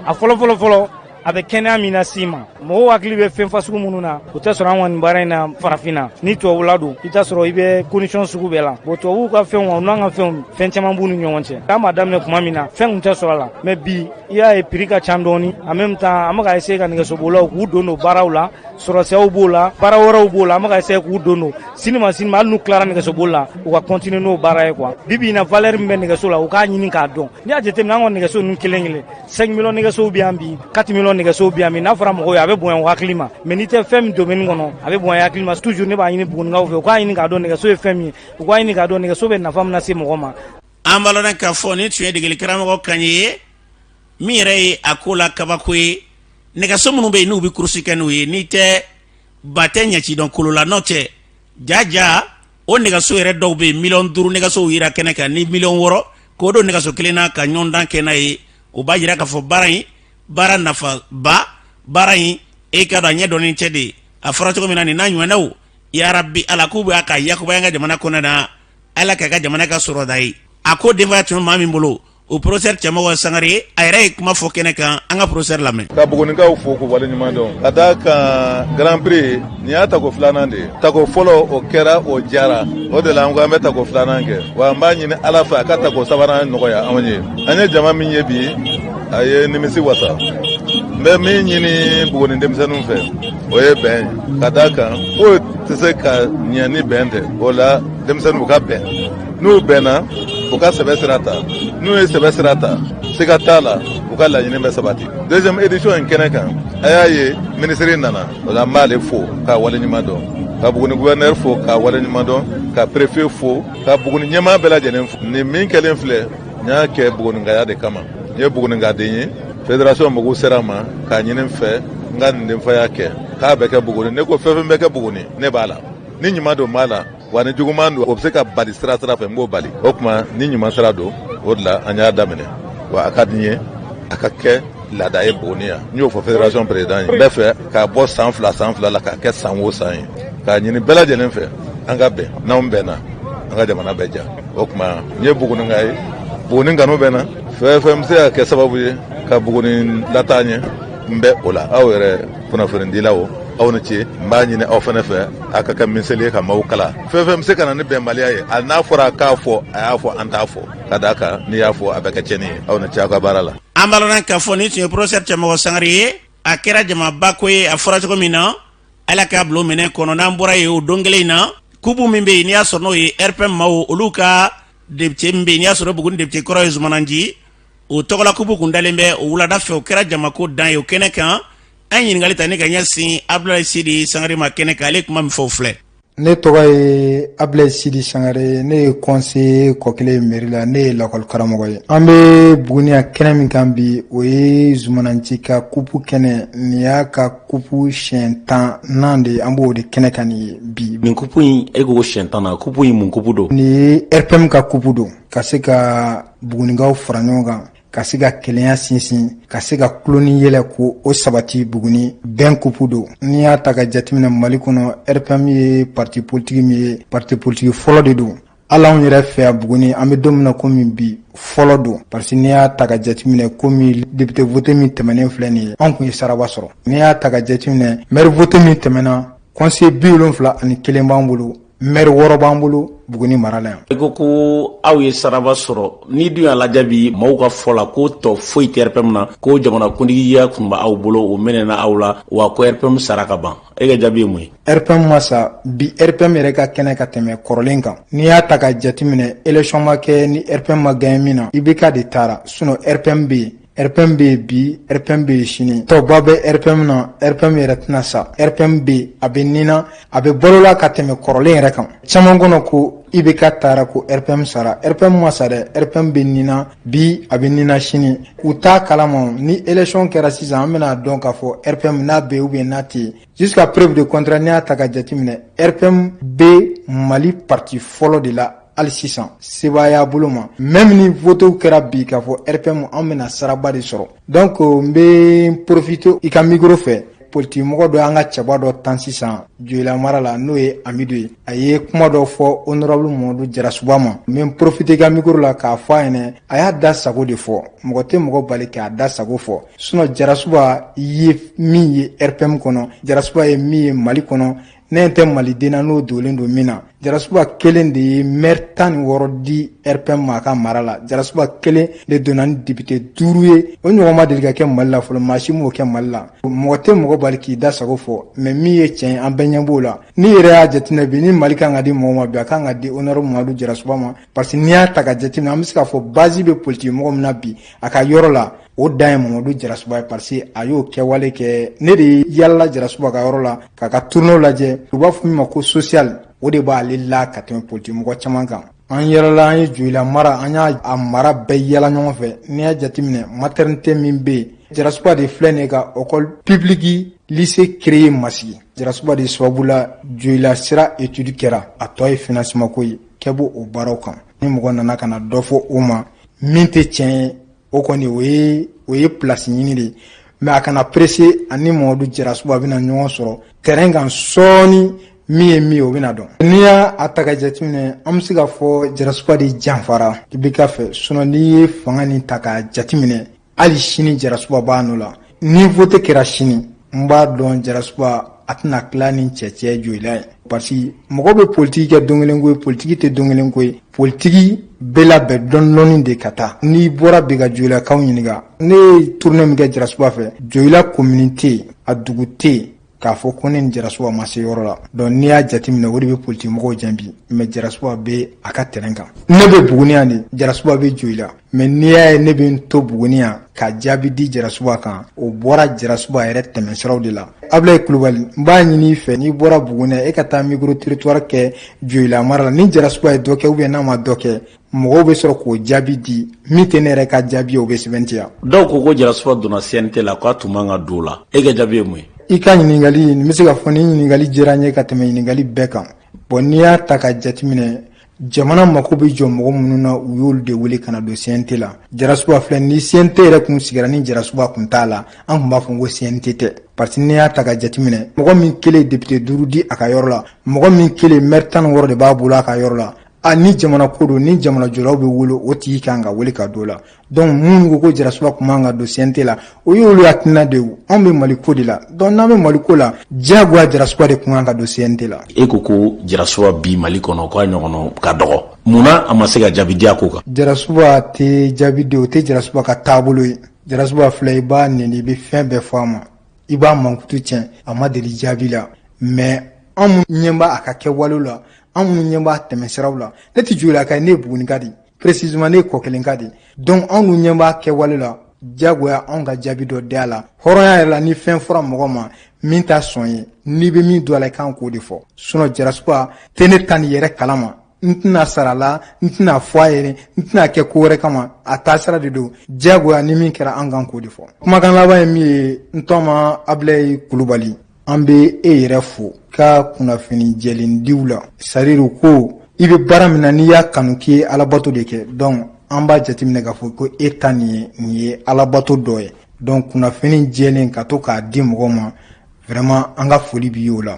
a fɔlɔ a bɛ kɛnɛya min na s'i ma mɔgɔw hakili bɛ fɛn fasugu minnu na o tɛ sɔrɔ an kɔni baara in na farafinna ni tubabula don i t'a sɔrɔ i bɛ condition sugu bɛɛ la bon tubabuw ka fɛnw o n'an ka fɛnw fɛn caman b'u ni ɲɔgɔn cɛ k'a ma daminɛ tuma min na fɛn kun tɛ sɔrɔ a la mais bi i y'a ye prix ka ca dɔɔni en même temps an bɛ ka essayer ka nɛgɛsobolilaw k'u don baaraw la sɔrɔsɛw b'o la baara wɛrɛw b'o la an bɛ ka essayer k'u don sini ma hali n'u tilara nɛgɛsoboli la u ka continuer n'o baara ye quoi bibi in na valeur min bɛ nɛgɛso la u k'a ɲini k'a dɔn n'i y'a jateminɛ an ka nɛgɛso ninnu kelen kelen 5 millions nɛgɛsow bɛ yan bi 4 millions nɛgɛsow bɛ yan bi n'a fɔra mɔgɔw ye a bɛ bonya u hakili ma mais n'i tɛ fɛn min domaine kɔnɔ a bɛ bonya hakili ma toujours ne b'a ɲini Bugunikaw fɛ u k'a ɲini k'a dɔn nɛgɛso ye fɛn min ye u k'a ɲini k'a dɔn nɛgɛso bɛ nafa min lase mɔgɔ ma. an b'a lɔn k'a fɔ ni tun ye degeli karamɔgɔ kan ye min yɛrɛ ye a ko la kabako ye nɛgɛso minnu bɛ yen n'u bɛ kurusi kɛ n'u ye n'i tɛ ba tɛ ɲɛcidɔn kolo la n'o tɛ jaja o nɛgɛso yɛrɛ dɔw bɛ yen 5 nɛgɛsow yira kɛnɛ kan ni 6 k'o don nɛgɛso kelen na ka ɲɔgɔndan kɛ n'a ye o b'a jira k'a fɔ baara nafa ba baara in e ka dɔn a ɲɛ dɔɔnin tɛ de a fɔra cogo min na nin n'a ɲɔgɔnnaw yarabi ala k'u bɛ a ka yakubaya an ka jamana kɔnɔ na ala k'a ka jamana ka sɔrɔ da ye a ko denbaya tun maa min bolo o professeur Cɛmɔgɔ Sangare a yɛrɛ ye kuma fɔ kɛnɛ kan an ka professeur lamɛn. Ka Bugunikaw fo k'u waleɲuman dɔn ka d'a kan Grand Prix nin y'a tako filanan de ye tako fɔlɔ o kɛra o jara o de la an ko an bɛ tako filanan kɛ wa an b'a ɲini ala fɛ a ka tako sabanan nɔgɔya anw ye an ye jama min ye bi a ye nimisi wasa n bɛ min ɲini Buguni denmisɛnninw fɛ o ye bɛn ye ka d'a kan foyi tɛ se ka ɲɛ ni bɛn tɛ o la denmisɛnninw ka bɛn n'u bɛnna u ka sɛbɛ sira ta n'u ye sɛbɛ sira ta siga t'a la u ka laɲini bɛ sabati deuxième édition in kɛnɛ kan a y'a ye minisiri nana o la an b'ale fo k'a waleɲuman dɔn ka Buguni gouverneur fo k'a waleɲuman dɔn ka préfet fo ka Buguni ɲɛmaa bɛɛ lajɛlen fo nin min kɛlen filɛ n y'a kɛ bugunikaya de kama n ye bugunikaden ye fédération mɔgɔw sera n ma k'a ɲini n fɛ n ka nin denfaya kɛ k'a bɛ kɛ Buguni ne ko fɛn fɛn bɛ kɛ Buguni ne b'a la ni ɲuman don b'a la wa ni juguman don o bɛ se ka bali sira fɛ n b'o bali o tuma ni ɲuman sira don o de la an y'a daminɛ wa a ka di n ye a ka kɛ laada ye Buguni yan n y'o fɔ fédération président ye n bɛ fɛ k'a bɔ san fila la k'a kɛ san o san ye k'a ɲini bɛɛ lajɛlen fɛ an ka bɛn n'anw bɛnna an ka jamana bɛ ja o tuma n ye Bugunika ye Buguni kanu bɛ na fɛn fɛn bɛ se ka kɛ sababu ye ka Buguni lataa ɲɛ n bɛ o la aw yɛrɛ kunnafonidilaw aw ni ce n b'a ɲini aw fana fɛ a ka kɛ miseli ye ka maaw kala fɛn fɛn bɛ se ka na ni bɛnbaliya ye hali n'a fɔra k'a fɔ a y'a fɔ an t'a fɔ ka d'a kan n'i y'a fɔ a bɛ kɛ tiɲɛni ye aw ni ce aw ka baara la. an b'a lɔn k'a fɔ ni tun ye professeur Cɛmɔgɔ Sangare ye a kɛra jamaba ko ye a fɔra cogo min na ala k'a bila o minɛ kɔnɔ n'an bɔra ye o don kelen in na kubu min bɛ yen n'i y'a sɔrɔ n'o ye RPM maaw olu ka député min bɛ yen n'i y'a sɔrɔ Buguni député kɔrɔ ye Zumananji o tɔgɔla kubu kun dalen bɛ o wulada fɛ o kɛra jamako dan ye o kɛnɛ kan an ɲininkali ta ne ka ɲɛsin Abdoulaye Sidi Sangare ma kɛnɛ kan ale kuma min fɔ filɛ. ne tɔgɔ ye Abdoulaye Sidi Sangare ne ye conseiller kɔkile mairie la ne ye lakɔli karamɔgɔ ye an bɛ Buguni yan kɛnɛ min kan bi o ye Zumananci ka kupu kɛnɛ nin y'a ka kupu siɲɛ 10 de an b'o de kɛnɛ kan nin bi. nin kupu in e ko siɲɛ 10 na kupu in mun kupu don. nin ye RPM ka kupu don ka se ka Bugunikaw fara ɲɔgɔn kan ka se ka kelenya sinsin ka se ka kuloni yɛlɛ ko o sabati Buguni bɛn kupu don n'i y'a ta ka jateminɛ Mali kɔnɔ RPM ye parti politique min ye parti politique fɔlɔ de don hali anw yɛrɛ fɛ yan Buguni an bɛ don min na komi bi fɔlɔ don parce que n'i y'a ta ka jateminɛ komi député voté min tɛmɛnen filɛ nin ye anw kun ye saraba sɔrɔ n'i y'a ta ka jateminɛ maire voté min tɛmɛna conseiller 71 b'an bolo maire 6 b'an bolo Buguni mara la yan. I ko aw ye saraba sɔrɔ ni dun y'a lajɛ bi maaw ka fɔ la ko tɔ foyi tɛ RPM na ko jamanakuntigiya tun bɛ aw bolo o mɛnɛna aw la wa ko RPM sara ka ban e ka jaabi ye mun ye. RPM ma sa bi RPM yɛrɛ ka kɛnɛ ka tɛmɛ kɔrɔlen kan n'i y'a ta ka jateminɛ élection ma kɛ ni RPM ma gagné min na IBK de taara sinon RPM bɛ yen RPM bɛ bi RPM bɛ sini tɔba bɛ RPM na RPM yɛrɛ tɛna sa RPM bɛ a bɛ nina a bɛ balola ka tɛmɛ kɔrɔlen yɛrɛ kan caman kɔnɔ ko IBK taara ko RPM sara RPM ma sa dɛ RPM bɛ nina bi a bɛ nina sini u t'a kalama ni élection kɛra sisan an bɛna dɔn k'a fɔ RPM n'a bɛ ou bien n'a tɛ yen jusqu'à preuve de contraire n'i y'a ta ka jateminɛ RPM bɛ Mali parti fɔlɔ de la hali sisan sebaaya bolo ma même ni votew kɛra bi k'a fɔ RPM an bɛna saraba de sɔrɔ donc n bɛ profiter i ka micro fɛ politique mɔgɔ dɔ an ka cɛba dɔ tan sisan Joyila mara la n'o ye Amidu ye a ye kuma dɔ fɔ honorable Mamadu Jarasuba ma mais profiter ka micro la k'a fɔ a ɲɛna a y'a da sago de fɔ mɔgɔ tɛ mɔgɔ bali k'a da sago fɔ sinon Jarasuba ye min ye RPM kɔnɔ Jarasuba ye min ye Mali kɔnɔ ne tɛ maliden na n'o dogolen don min na Jarasuba kelen de ye maire 16 di RPM ma a ka mara la Jarasuba kelen de donna ni député 5 ye o ɲɔgɔn ma deli ka kɛ Mali la fɔlɔ maa si m'o kɛ Mali la mɔgɔ tɛ mɔgɔ bali k'i da sago fɔ mais min ye tiɲɛ an bɛɛ ɲɛ b'o la ni yɛrɛ y'a jateminɛ bi ni Mali kan ka di mɔgɔ ma bi a kan ka di honorable Mamadu Jarasuba ma parce que n'i y'a ta ka jateminɛ an bɛ se k'a fɔ base bɛ politique mɔgɔ min na bi a ka yɔrɔ la o dan ye Mamadu Jarasuba ye parce que a y'o kɛwale kɛ ne de yalala Jarasuba ka yɔrɔ la k'a ka tourneau lajɛ u b'a fɔ min ma ko social o de b'ale la ka tɛmɛ politique mɔgɔ caman kan an yɛlɛla an ye Joyila mara an y'a a mara bɛɛ yɛlɛ ɲɔgɔn fɛ n'i y'a jateminɛ maternité min bɛ yen Jarasuba de filɛ nin ka école publique lycée créé Masigi Jarasuba de sababu la Joyila sira étude kɛra a tɔ ye financement ko ye kɛ bɔ o baaraw kan ni mɔgɔ nana ka na dɔ fɔ o ma min tɛ tiɲɛ ye o kɔni o ye place ɲini de mais a kana pressé ani Mamadu Jarasuba bɛna ɲɔgɔn sɔrɔ terrain kan sɔɔni min ye min ye o bɛna dɔn n'i y'a ta ka jateminɛ an bɛ se ka fɔ Jarasuba de janfara i bɛ ka fɛ sinon n'i ye fanga nin ta ka jateminɛ hali sini Jarasuba b'a nɔ la ni vote kɛra sini n b'a dɔn Jarasuba a tɛna tila ni cɛcɛ Joyila ye parce que mɔgɔ bɛ politique kɛ don kelen ko ye politique tɛ don kelen ko ye politique bɛɛ labɛn dɔɔni de ka taa n'i bɔra bi ka Joyilakaw ɲininka ne ye tournée min kɛ Jarasuba fɛ Joyila communauté a dugu tɛ yen k'a fɔ ko ne ni Jarasuba ma se yɔrɔ la donc n'i y'a jateminɛ o de bɛ politique mɔgɔw jaabi mais Jarasuba bɛ a ka terrain kan ne bɛ Buguni yan de Jarasuba bɛ Joyila mais n'i y'a ye ne bɛ n to Buguni yan ka jaabi di Jarasuba kan o bɔra Jarasuba yɛrɛ tɛmɛsiraw de la Ablaye Kulubali n b'a ɲini i fɛ n'i bɔra Buguni e ka taa micro territoire kɛ Joyila mara la ni Jarasuba ye dɔ kɛ ou bien n'a ma dɔ kɛ mɔgɔw bɛ sɔrɔ k'o jaabi di min tɛ ne yɛrɛ ka jaabi o bɛ sɛbɛntiya dɔw ko Jarasuba donna CNT la k'a tun man ka don o la e ka jaabi ye mun ye i ka ɲininkali n bɛ se ka fɔ ni ɲininkali diyara n ye ka tɛmɛ ɲininkali bɛɛ kan bon n'i y'a ta ka jateminɛ jamana mako bɛ jɔ mɔgɔ minnu na u y'olu de wele ka na don CNT la Jarasuba filɛ ni CNT yɛrɛ kun sigira ni Jarasuba kun t'a la an tun b'a fɔ ko CNT tɛ parce que n'i y'a ta ka jateminɛ mɔgɔ min kelen député 5 di a ka yɔrɔ la mɔgɔ min kelen maire 16 de b'a bolo a ka yɔrɔ la ni jamana ko don ni jamana jɔlaw bɛ wolo o tigi kan ka wele ka don la donc minnu ko Jarasuba kun man ka don CNT la o y'olu hakilina de ye anw bɛ Mali ko de la donc n'an bɛ Mali ko la diyagoya Jarasuba de kun kan ka don CNT la e ko Jarasuba bi Mali kɔnɔ k'a ɲɔgɔnna ka dɔgɔ munna a ma se ka jaabi di a ko kan Jarasuba tɛ jaabi di o tɛ Jarasuba ka taabolo ye Jarasuba filɛ i b'a nɛni i bɛ fɛn bɛɛ fɔ a ma i b'a mankutu tiɲɛ a ma deli jaabi la mais anw ɲɛ b'a a ka kɛwalew la anw minnu ɲɛ b'a tɛmɛsiraw la ne tɛ Joyilaka ye ne ye Buguni ka di précisément ne ye Kɔkelen ka di donc anw minnu ɲɛ b'a kɛwale la diyagoya anw ka jaabi dɔ di a la hɔrɔnya yɛrɛ la ni fɛn fɔra mɔgɔ ma min t'a sɔn ye n'i bɛ min don a la i kan k'o de fɔ sinon Jarasuba tɛ ne ta nin yɛrɛ kalama n tɛna sara la n tɛna fɔ a yɛrɛ n tɛna kɛ ko wɛrɛ kama a taasira de don diyagoya ni min kɛra an kan k'o de fɔ kumakan laban ye min ye n tɔma Ablaye Kulubali an bɛ e yɛrɛ fo ka kunnafoni jɛlendiw la sariru ko i bɛ baara min na n'i y'a kanu k'i ye alabato de kɛ donc an b'a jateminɛ k'a fɔ ko e ta nin ye alabato dɔ ye donc kunnafoni jɛlen ka to k'a di mɔgɔw ma vraiment an ka foli b'i o la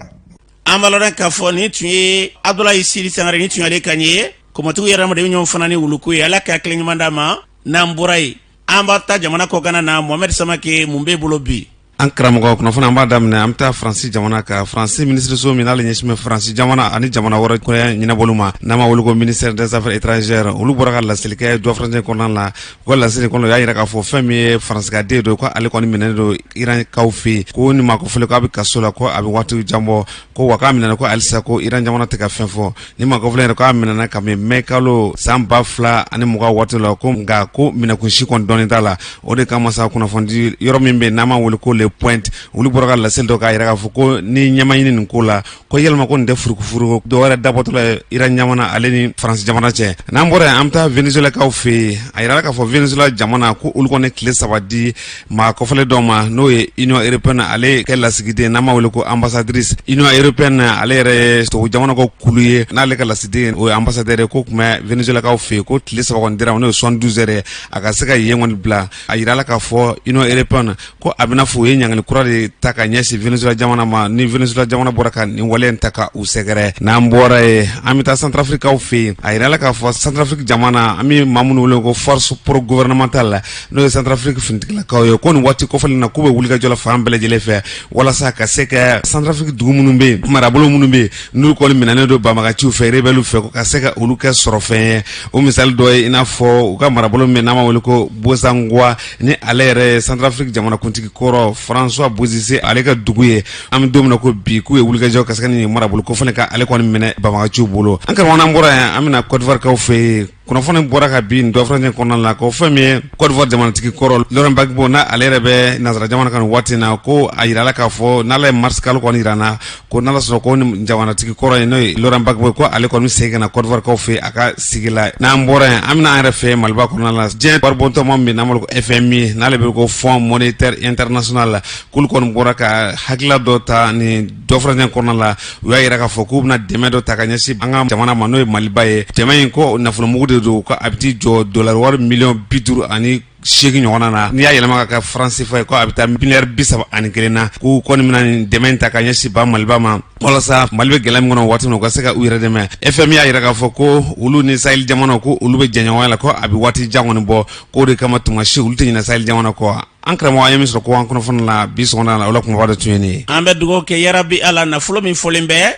an b'a lɔn k'a fɔ nin tun ye Abdulaye Sidi Sangare ni tun y'ale kan ye kɔmɔtigiw yɛrɛ adamaden ɲɔgɔn fana ni wuluko ye ala ka hakili ɲuman d'a ma n'an bɔra yen an b'a ta jamana kɔkan na Mohamed Samake mun b'e bolo bi an karamɔgɔ kunnafoni an b'a daminɛ an bɛ taa Faransi jamana kan Faransi ministre min n'ale ɲɛsin bɛ Faransi jamana ani jamana wɛrɛ kɔnɔ ɲɛnabɔli ma n'an b'a wele ko ministère des affaires étrangères olu bɔra ka laselilikɛ dɔ Faransi kɔnɔna la u ka laseli kɔnɔ u y'a jira k'a fɔ fɛn min ye Faransi don ko ale kɔni minɛnen don Irankaw fɛ yen ko nin ma ko fɔlen ko a bɛ kaso la ko a bɛ waati jan bɔ ko wa k'a minɛna ko halisa ko Iran jamana tɛ ka fɛn fɔ ni ma ko fɔlen yɛrɛ k'a minɛna ka mɛn kalo san 2020 waati la ko nka ko minɛkun si kɔni dɔɔnin t'a la o de kama sa kunnafoni yɔrɔ min bɛ n'an b'a wele ko le point olu bɔra ka laseli dɔ k'a yɛrɛ k'a fɔ ko ni ɲɛma ɲini nin ko la ko yɛlɛma ko nin tɛ furufuru dɔ wɛrɛ dabɔtɔla Iran jamana ale ni Faransi jamana cɛ n'an bɔra yen an bɛ taa Venezuelakaw fɛ yen a yɛrɛ k'a fɔ Venezuela jamana ko olu kɔni tile 3 di maa kɔfɛlen dɔ ma n'o ye Union européenne ale kɛ lasigiden n'an b'a wele ko ambassadrice Union européenne ale yɛrɛ ye tubabu jamana ko kulu ye n'ale ka lasigiden o ye ambassadeur ye ko tun bɛ Venezuelakaw fɛ yen ko tile 3 kɔni dira n'o ye 72 heures a ka se ka yen kɔni bila a yɛrɛ k'a fɔ Union européenne ko a bɛna fɔ u ye ye ɲangani kura de ta ka ɲɛsi Venezuela jamana ma ni Venezuela jamana bɔra ka nin wale in ta ka u sɛgɛrɛ n'an bɔra ye an bɛ taa Centrafricaw fɛ yen a yirala k'a fɔ Centrafrique jamana an bɛ maa minnu wele ko force pro gouvernementale n'o ye Centrafrique finitigilakaw ye ko nin waati kɔfɛlen na k'u bɛ wulikajɔ la fan bɛɛ lajɛlen fɛ walasa ka se ka Centrafrique dugu minnu bɛ yen marabolo minnu bɛ yen n'u kɔni minɛnen don banbagaciw fɛ rebelles fɛ ko ka se ka olu kɛ sɔrɔfɛn ye o misali dɔ ye i n'a fɔ u ka marabolo min n'an b'a wele ko Bozangwa ni ale yɛrɛ ye Centrafrique jamanakuntigi kɔrɔ François Bozizé ale ka dugu ye an bɛ don min na ko bi k'u ye wulikajɔ ka se ka nin marabolo kɔfɛlen ka ale kɔni minɛ banbagaciw bolo an karamɔgɔ n'an bɔra yan an bɛna Côte d'Ivoire kaw fɛ yen kunnafoni bɔra ka bin dɔ fana kɔnɔna la ko fɛn min ye Côte d'Ivoire jamanatigi kɔrɔ Laurent Gbagbo na ale yɛrɛ bɛ nazara jamana kan waati na ko a yirala k'a fɔ n'ala ye mars kalo kɔni yirana ko n'ala sɔrɔ ko ni jamanatigi kɔrɔ ye n'o ye Laurent Gbagbo ko ale kɔni segin ka na Côte d'Ivoire kaw fɛ a ka sigi la n'an bɔra yan an bɛna an yɛrɛ fɛ Maliba kɔnɔna la diɲɛ waribɔntɔma min n'an b'a ko FMI n'ale bɛ ko Fonds monétaire international k'olu kɔni bɔra ka hakilila dɔ ta ni dɔ fana kɔnɔna la u y'a yira k'a fɔ k'u bɛna dɛmɛ dɔ ta ka ɲɛsin an ka jamana ma n'o ye Maliba ye dɛmɛ in ko nafolomugu de don ko a bɛ jɔ $50 miliɲɔn 50 ɲɔgɔn na n'i y'a yɛlɛma ka kɛ franc CFA ye ko a bɛ taa miliyari 31 na k'u kɔni bɛna nin dɛmɛ in ta ka ɲɛsin ba Maliba ma walasa Mali bɛ gɛlɛya min kɔnɔ waati min u ka se ka u yɛrɛ dɛmɛ FMI y'a yira k'a fɔ ko olu ni Sahel jamana ko olu bɛ jɛɲɔgɔnya la ko a bɛ waati jan kɔni bɔ k'o de kama tuma si olu tɛ ɲinɛ Sahel jamana kɔ an karamɔgɔ an ye min sɔrɔ ko an kunnafoni la bi sɔgɔmada la o la kumaba dɔ tun ye nin ye an bɛ dugawu kɛ yarabi Ala nafolo min fɔlen bɛ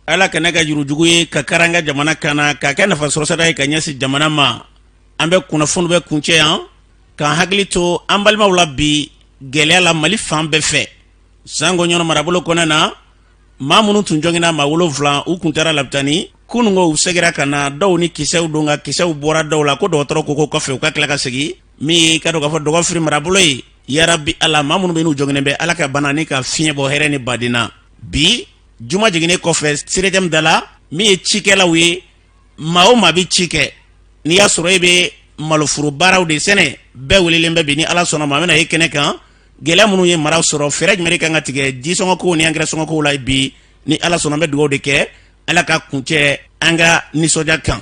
Ala kana ka jurujugu ye ka kari an ka jamana kan na ka kɛ nafasɔrɔsira ye ka ɲɛsin jamana ma an bɛ kunnafoni bɛ kuncɛ yan k'an hakili to an balimaw la bi gɛlɛya la Mali fan bɛɛ fɛ sango ɲɔnɔ marabolo kɔnɔ na maa minnu tun jɔngina maa 7 u kun taara labitani kunungo u segira ka na dɔw ni kisɛw don ka kisɛw bɔra dɔw la ko dɔgɔtɔrɔ ko kɔfɛ u ka tila ka segin min ye ka dɔn k'a fɔ dɔgɔfiri marabolo ye yarabi Ala maa minnu bɛ n'u jɔnginen bɛ Ala ka bana ni ka fiɲɛ bɔ hɛrɛ ni badina bi juma jiginnen kɔfɛ Seredem da la min ye cikɛlaw ye maa o maa bɛ ci kɛ n'i y'a sɔrɔ e bɛ maloforo baaraw de sɛnɛ bɛɛ welelen bɛ bi ni Ala sɔnna ma a bɛna ye kɛnɛ kan gɛlɛya minnu ye maraw sɔrɔ fɛɛrɛ jumɛn kan ka tigɛ jisɔngɔkow ni engrais sɔngɔkow la bi ni Ala sɔnna an bɛ dugawu de kɛ Ala ka kuncɛ an ka nisɔndiya kan